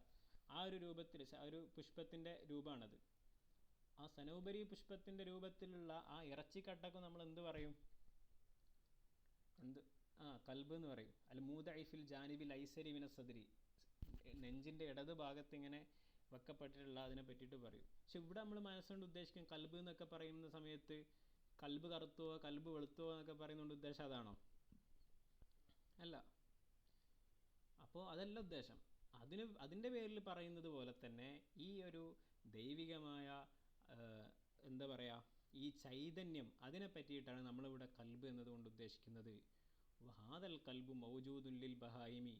ആ ഒരു രൂപത്തിൽ, ആ ഒരു പുഷ്പത്തിൻ്റെ രൂപമാണത്. ആ സനൂബരി പുഷ്പത്തിൻ്റെ രൂപത്തിലുള്ള ആ ഇറച്ചിക്കട്ടക്ക് നമ്മൾ എന്ത് പറയും? കൽബ് എന്ന് പറയും. അൽ മൂദഇഫിൽ ജാനിബിൽ ഐസരി മിന സദ്രി, നെഞ്ചിൻ്റെ ഇടത് ഭാഗത്ത് ഇങ്ങനെ വെക്കപ്പെട്ടിട്ടുള്ള അതിനെ പറ്റിയിട്ട് പറയും. പക്ഷെ ഇവിടെ നമ്മൾ മനസ്സുകൊണ്ട് ഉദ്ദേശിക്കും കൽബ് എന്നൊക്കെ പറയുന്ന സമയത്ത് കൽബ് കറുത്തോ കൽബ് വെളുത്തോ എന്നൊക്കെ പറയുന്നതുകൊണ്ട് ഉദ്ദേശം അതാണോ? അല്ല. അപ്പോൾ അതല്ല ഉദ്ദേശം. അതിൻ്റെ പേരിൽ പറയുന്നത് പോലെ തന്നെ ഈ ഒരു ദൈവികമായ എന്താ പറയുക, ഈ ചൈതന്യം, അതിനെ പറ്റിയിട്ടാണ് നമ്മളിവിടെ കൽബ് എന്നതുകൊണ്ട് ഉദ്ദേശിക്കുന്നത്. വഹാദൽ കൽബു മൗജൂദുൽ ബഹായിമി,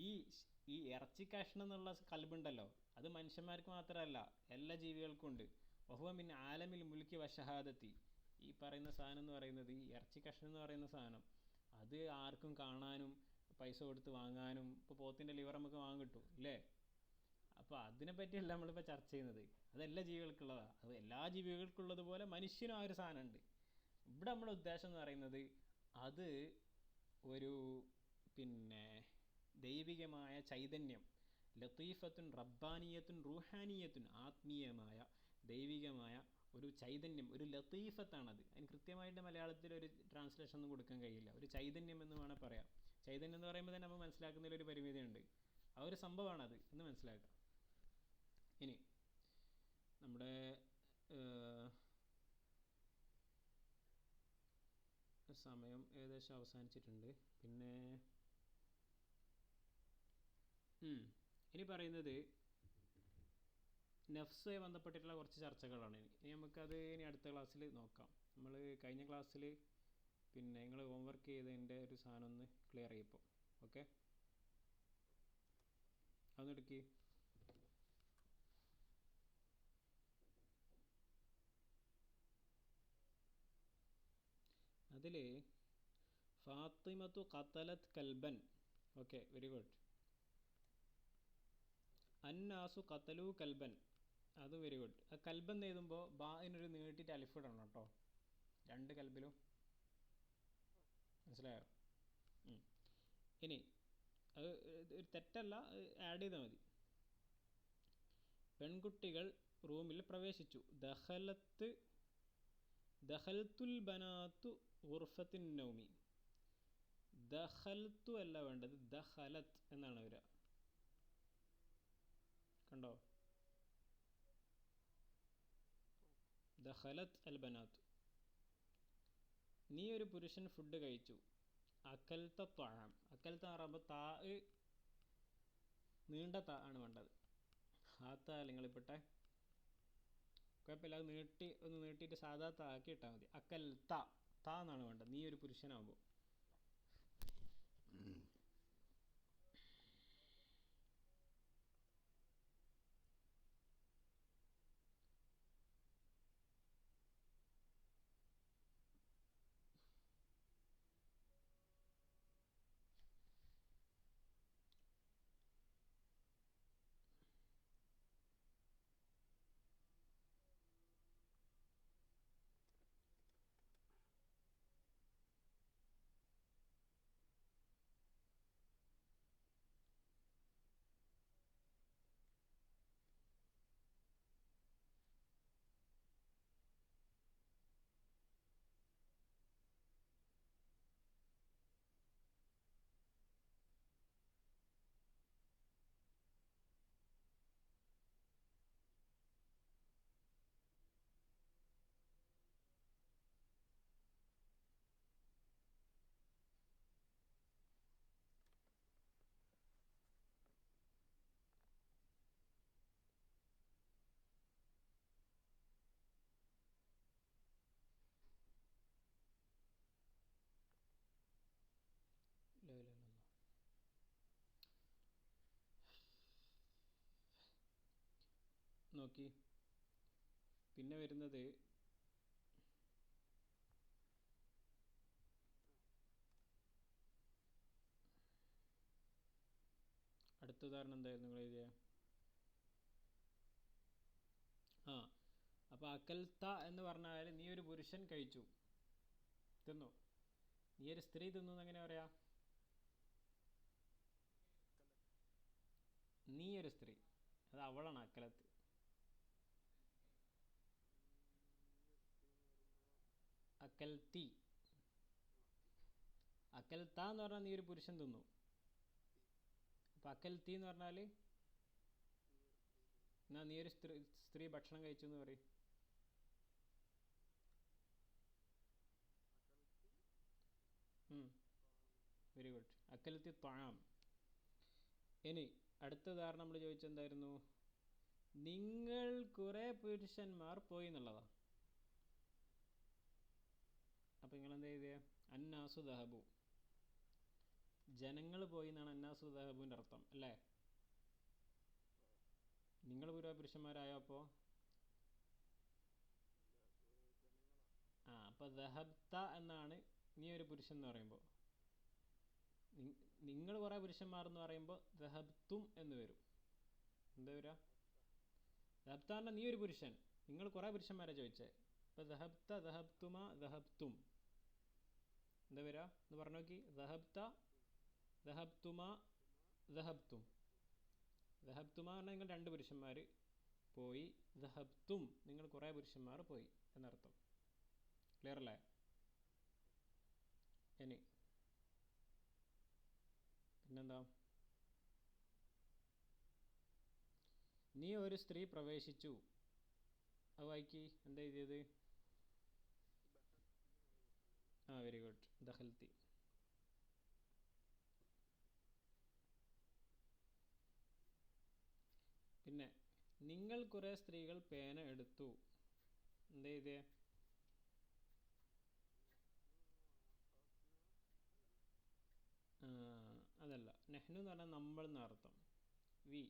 ഈ ഇറച്ചി കഷ്ണം എന്നുള്ള കൽബുണ്ടല്ലോ, അത് മനുഷ്യന്മാർക്ക് മാത്രമല്ല എല്ലാ ജീവികൾക്കും ഉണ്ട്. വഹുവ മിൻ ആലമിൽ മുൽക്കി വശഹാദത്തി, ഈ പറയുന്ന സാധനം എന്ന് പറയുന്നത്, ഈ ഇറച്ചി കഷ്ണം എന്ന് പറയുന്ന സാധനം, അത് ആർക്കും കാണാനും പൈസ കൊടുത്ത് വാങ്ങാനും, ഇപ്പോൾ പോത്തിൻ്റെ ലിവർ നമുക്ക് വാങ്ങാൻ കിട്ടും അല്ലേ? അപ്പോൾ അതിനെ പറ്റിയല്ല നമ്മളിപ്പോൾ ചർച്ച ചെയ്യുന്നത്. അതെല്ലാ ജീവികൾക്കുള്ളതാണ്. അത് എല്ലാ ജീവികൾക്കുള്ളതുപോലെ മനുഷ്യനും ആ ഒരു സാധനമുണ്ട്. ഇവിടെ നമ്മുടെ ഉദ്ദേശം എന്ന് പറയുന്നത് അത് ഒരു ദൈവികമായ ചൈതന്യം, ലത്തീഫത്തുൻ റബ്ബാനിയത്തുൻ റൂഹാനിയത്തുൻ, ആത്മീയമായ ദൈവികമായ ഒരു ചൈതന്യം, ഒരു ലത്തീഫത്താണത്. അതിന് കൃത്യമായിട്ട് മലയാളത്തിൽ ഒരു ട്രാൻസ്ലേഷൻ ഒന്നും കൊടുക്കാൻ കഴിയില്ല. ഒരു ചൈതന്യം എന്ന് വേണം പറയാം. ചൈതന്യം എന്ന് പറയുമ്പോൾ തന്നെ നമ്മൾ മനസ്സിലാക്കുന്നതിലൊരു പരിമിതിയുണ്ട്. ആ ഒരു സംഭവമാണത് എന്ന് മനസ്സിലാക്കാം. ഇനി നമ്മുടെ സമയം ഏകദേശം അവസാനിച്ചിട്ടുണ്ട്. പിന്നെ ഇനി പറയുന്നത് നഫ്സുമായി ബന്ധപ്പെട്ടിട്ടുള്ള കുറച്ച് ചർച്ചകളാണ്. ഇനി നമുക്കത് അടുത്ത ക്ലാസ്സിൽ നോക്കാം. നമ്മൾ കഴിഞ്ഞ ക്ലാസ്സിൽ നിങ്ങൾ ഹോംവർക്ക് ചെയ്തതിൻ്റെ ഒരു സാധനം ഒന്ന് ക്ലിയർ ചെയ്യപ്പോൾ. ഓക്കെ, അതൊന്ന് എടുക്കി. അതിൽ ഫാത്തിമത്തു ഖതലത് കൽബൻ. Okay, very good. അന്നാസു ഖതലു കൽബൻ, അതും വെരി ഗുഡ്. ആ കൽബൻ എഴുതുമ്പോൾ ബാഇനൊരു നീട്ടിയിട്ട് അലിഫിടണം കേട്ടോ, രണ്ട് കൽബിലും. മനസ്സിലായോ? ഇനി അത് ഒരു തെറ്റല്ല, ആഡ് ചെയ്താൽ മതി. പെൺകുട്ടികൾ റൂമിൽ പ്രവേശിച്ചു. ദഖൽത്തുൽ ബനാത്തു ഗുർഫത്തിൻ നൗമി. ദഖൽത്തു അല്ല വേണ്ടത്, ദഖലത്ത് എന്നാണ് വരിക. കണ്ടോ? ദഖലത്ത് അൽ ബനാത്തു. നീ ഒരു പുരുഷൻ ഫുഡ് കഴിച്ചു. അക്കൽത്ത ത്വഅം. അക്കൽത്ത പറയുമ്പോൾ താ നീണ്ട താ ആണ് വേണ്ടത്. ഹാത്ത നിങ്ങളിപ്പെട്ടെ കുഴപ്പമില്ല, അത് ഒന്ന് നീട്ടിയിട്ട് സാധാ താ ആക്കി ഇട്ടാൽ മതി. അക്കൽത്ത താ എന്നാണ് വേണ്ടത് നീ ഒരു പുരുഷനാകുമ്പോൾ. നോക്കി. പിന്നെ വരുന്നത് അടുത്ത ഉദാഹരണം എന്തായിരുന്നു നിങ്ങൾ എഴുതിയ? ആ, അപ്പോൾ അക്കൽത്ത എന്ന് പറഞ്ഞാൽ നീ ഒരു പുരുഷൻ കഴിച്ചു, തിന്നു. നീ ഒരു സ്ത്രീ തിന്നു എന്ന് എങ്ങനെ പറയാ? നീ ഒരു സ്ത്രീ, അത് അവളാണ് അക്കലത്ത്. അക്കൽത്തി. അക്കൽത്ത എന്ന് പറഞ്ഞാൽ നീ ഒരു പുരുഷൻ തിന്നു. അപ്പം അക്കൽത്തി എന്ന് പറഞ്ഞാൽ എന്നാ നീ ഒരു സ്ത്രീ ഭക്ഷണം കഴിച്ചു എന്ന് പറയും. Very good. അക്കൽത്തി ത്വാം. ഇനി അടുത്ത ഉദാഹരണം നമ്മൾ ചോദിച്ചെന്തായിരുന്നു? നിങ്ങൾ കുറേ പുരുഷന്മാർ പോയി എന്നുള്ളതാണ്. അപ്പം നിങ്ങൾ എന്താ ചെയ്തേ? അന്നാസു ദഹബു, ജനങ്ങൾ പോയി എന്നാണ് അന്നാസു ദഹബുവിൻ്റെ അർത്ഥം അല്ലേ? നിങ്ങൾ കുറേ പുരുഷന്മാരായോ അപ്പോൾ? അപ്പോൾ ദഹബ്ത എന്നാണ് നീ ഒരു പുരുഷൻ എന്ന് പറയുമ്പോൾ. നിങ്ങൾ കുറേ പുരുഷന്മാർ എന്ന് പറയുമ്പോൾ ദഹബ്തും എന്ന് വരും. എന്താ വരിക? ദഹബ്ത പറഞ്ഞാൽ നീ ഒരു പുരുഷൻ, നിങ്ങൾ കുറേ പുരുഷന്മാരെ ചോദിച്ചേ. അപ്പോൾ ദഹബ്ത, ദഹബ്തുമ, ദഹബ്തും എന്താ വരിക എന്ന് പറഞ്ഞു നോക്കി. ദഹബ്ത, ദഹബ്തുമ, ദഹബ്തും. ദഹബ്തുമ പറഞ്ഞാൽ നിങ്ങൾ രണ്ട് പുരുഷന്മാർ പോയി, ദഹബ്തും നിങ്ങൾ കുറേ പുരുഷന്മാർ പോയി എന്നർത്ഥം. ക്ലിയർ അല്ലേ? ഇനി പിന്നെന്താ? നീ ഒരു സ്ത്രീ പ്രവേശിച്ചു, അത് വായിക്കി. എന്താ എഴുതിയത്? വെരി ഗുഡ്, ദഖൽത്തി. പിന്നെ നിങ്ങൾ കുറേ സ്ത്രീകൾ പേന എടുത്തു, എന്താ എഴുതിയേ? അതല്ല, നെഹ്നു എന്ന് പറഞ്ഞാൽ നമ്മൾ എന്നർത്ഥം, വി.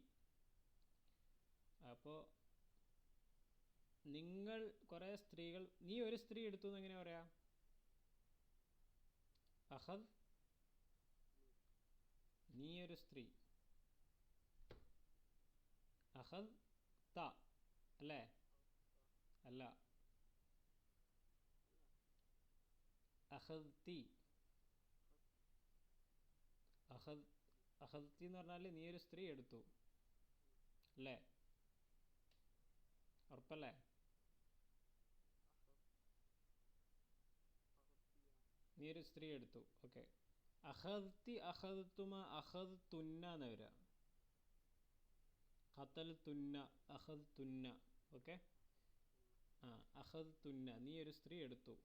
അപ്പോൾ നിങ്ങൾ കുറേ സ്ത്രീകൾ, നീ ഒരു സ്ത്രീ എടുത്തു എന്ന് എങ്ങനെ പറയാ? അഹദ്, നീ ഒരു സ്ത്രീ. അഹദ് ത അല്ലേ? അല്ല, അഹദ്തി. അഹദ്തി എന്ന് പറഞ്ഞാൽ നീ ഒരു സ്ത്രീ എടുത്തു അല്ലേ? ഉറപ്പല്ലേ? നീ ഒരു സ്ത്രീ എടുത്തു. ഓക്കെ. അഹദ്തി, അഹദ്തുമ, അഹദ്തുന്ന എന്ന് വരിക. ഖതൽതുന്ന, അഹദ്തുന്ന. ഓക്കെ. അഹദ്തുന്ന നീ ഒരു സ്ത്രീ എടുത്തു.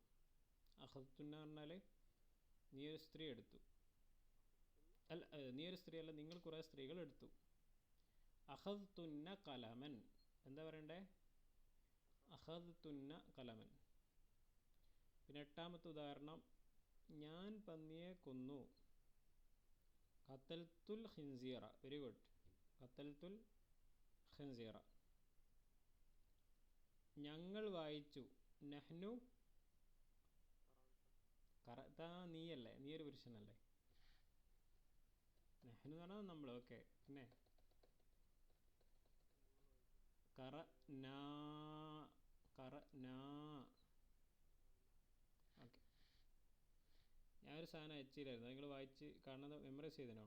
അഹദ്തുന്ന പറഞ്ഞാൽ നീ ഒരു സ്ത്രീ എടുത്തു. അല്ല, നീ ഒരു സ്ത്രീ അല്ല, നിങ്ങൾ കുറേ സ്ത്രീകൾ എടുത്തു. അഹദ്തുന്ന കലമൻ, എന്താ പറയണ്ടേ? അഹദ്തുന്ന കലമൻ. പിന്നെ എട്ടാമത്തെ ഉദാഹരണം, ഞാൻ പന്നിയെ കൊന്നു. ഖതൽതുൽ ഖിൻസീറ. വെരി ഗുഡ്, ഖതൽതുൽ ഖിൻസീറ. ഞങ്ങൾ വായിച്ചു. നഹ്നു കറക്റ്റാ, നീയല്ലേ? നീ ഒരു പുരുഷനല്ലേ? നെഹ്നു എന്ന് പറഞ്ഞാൽ നമ്മൾ. ഓക്കെ. പിന്നെ കറനാ, കറനാ. ഓക്കെ. ഞാനൊരു സാധനം അയച്ചില്ലായിരുന്നു, നിങ്ങൾ വായിച്ച് കാണുന്നത് മെമ്മറൈസ് ചെയ്തനോ?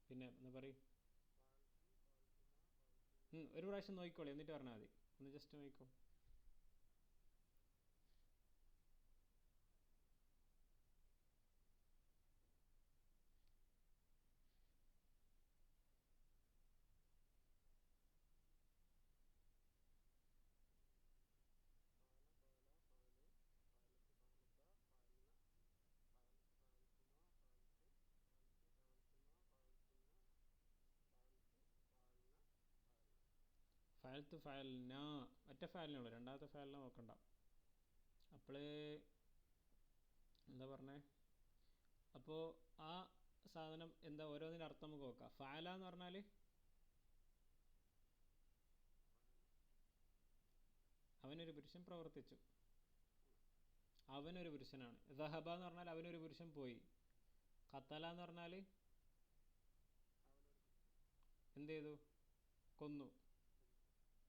പിന്നെ എന്താ പറയും? ഒരു പ്രാവശ്യം നോക്കിക്കോളി, എന്നിട്ട് പറഞ്ഞാൽ മതി. ഒന്ന് ജസ്റ്റ് നോക്കിക്കോ. ഫയൽത്ത് ഫയൽന, ഒറ്റ ഫയലിനുള്ളൂ, രണ്ടാമത്തെ ഫയലിനെ നോക്കണ്ട. അപ്പോൾ എന്താ പറഞ്ഞേ? അപ്പോൾ ആ സാധനം എന്താ, ഓരോന്നിൻ്റെ അർത്ഥം നമുക്ക് നോക്കാം. ഫയല എന്ന് പറഞ്ഞാൽ അവനൊരു പുരുഷൻ പ്രവർത്തിച്ചു. അവനൊരു പുരുഷനാണ്. ദഹബ എന്ന് പറഞ്ഞാൽ അവനൊരു പുരുഷൻ പോയി. ഖത്തല എന്ന് പറഞ്ഞാൽ എന്ത് ചെയ്തു? കൊന്നു.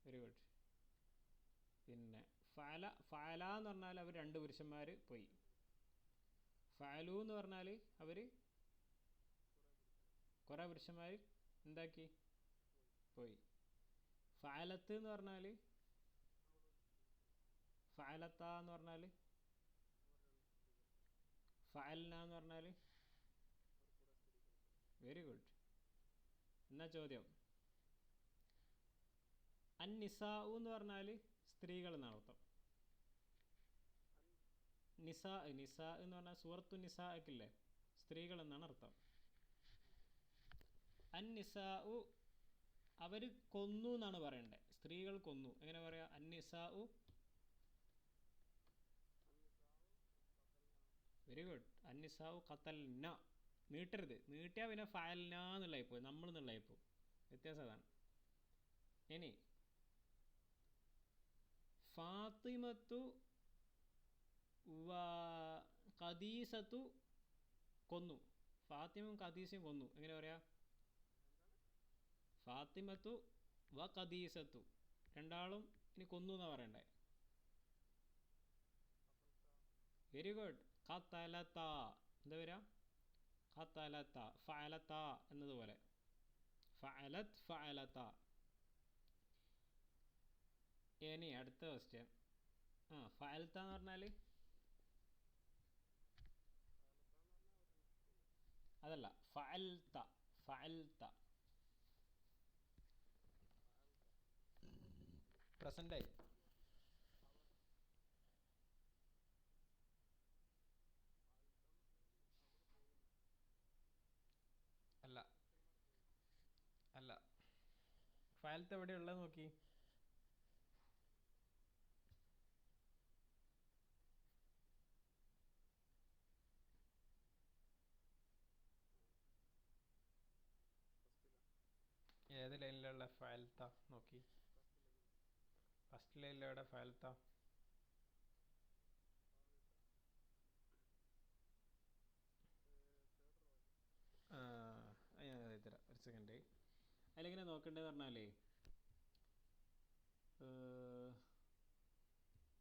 Very good. പിന്നെ ഫഅല, ഫഅല എന്ന് പറഞ്ഞാൽ അവർ രണ്ട് പുരുഷന്മാർ പോയി. ഫഅലു എന്ന് പറഞ്ഞാൽ അവർ കുറേ പുരുഷന്മാർ എന്താക്കി? പോയി. ഫഅലത്ത് എന്ന് പറഞ്ഞാൽ, ഫഅലത്ത എന്ന് പറഞ്ഞാൽ, ഫഅൽന എന്ന് പറഞ്ഞാൽ വെരി ഗുഡ്. എന്നാ ചോദ്യം, അൻ നിസാ എന്ന് പറഞ്ഞാൽ സ്ത്രീകൾ എന്നാണ് അർത്ഥം. നിസാ, നിസാ എന്ന് പറഞ്ഞാൽ സൂറത്തു നിസാ ഒക്കില്ലേ, സ്ത്രീകൾ എന്നാണ് അർത്ഥം. അൻ നിസാ അവർ കൊന്നു എന്നാണ് പറയണ്ടേ, സ്ത്രീകൾ കൊന്നു. എങ്ങനെ പറയാ? അൻ നിസാ. Very good. അൻ നിസാ ഖത്തൽന. നീട്ടരുത്, നീട്ടിയാൽ പിന്നെ ഫഅൽന എന്നുള്ളതായിപ്പോയി, നമ്മൾ എന്നുള്ളതായിപ്പോയി. വ്യത്യാസം അതാണ്. ഇനി ഫാത്തിമത്തു ഖദീസത്തു കൊന്നു. ഫാത്തിമയും ഖദീസയും കൊന്നു. എങ്ങനെ പറയാ? ഫാത്തിമത്തു ഖദീസത്തു രണ്ടാളും ഇനി കൊന്നു എന്നാ പറയണ്ടേ. Very good. ഖതലത. എന്താ വരാ? ഖതലത. ഫഅലത എന്നതുപോലെ. ഫഅലത്, ഫഅലത. ഇനി അടുത്ത ക്വസ്റ്റ്യൻ. ഫഅൽത്ത എന്ന് പറഞ്ഞാൽ അതല്ല, ഫഅൽത്ത, ഫഅൽത്ത പ്രസന്റായി. അല്ല അല്ല, ഫഅൽത്ത എവിടെയുള്ളത് നോക്കി. ഏത് ലൈനിലുള്ള ഫഅൽത്ത നോക്കി. ഫസ്റ്റ് ലൈനിലെവിടെ ഫഅൽത്ത? ഞാൻ തരാം, ഒരു സെക്കൻഡ്. അതിലെങ്ങനെ നോക്കേണ്ടതെന്ന് പറഞ്ഞാലേ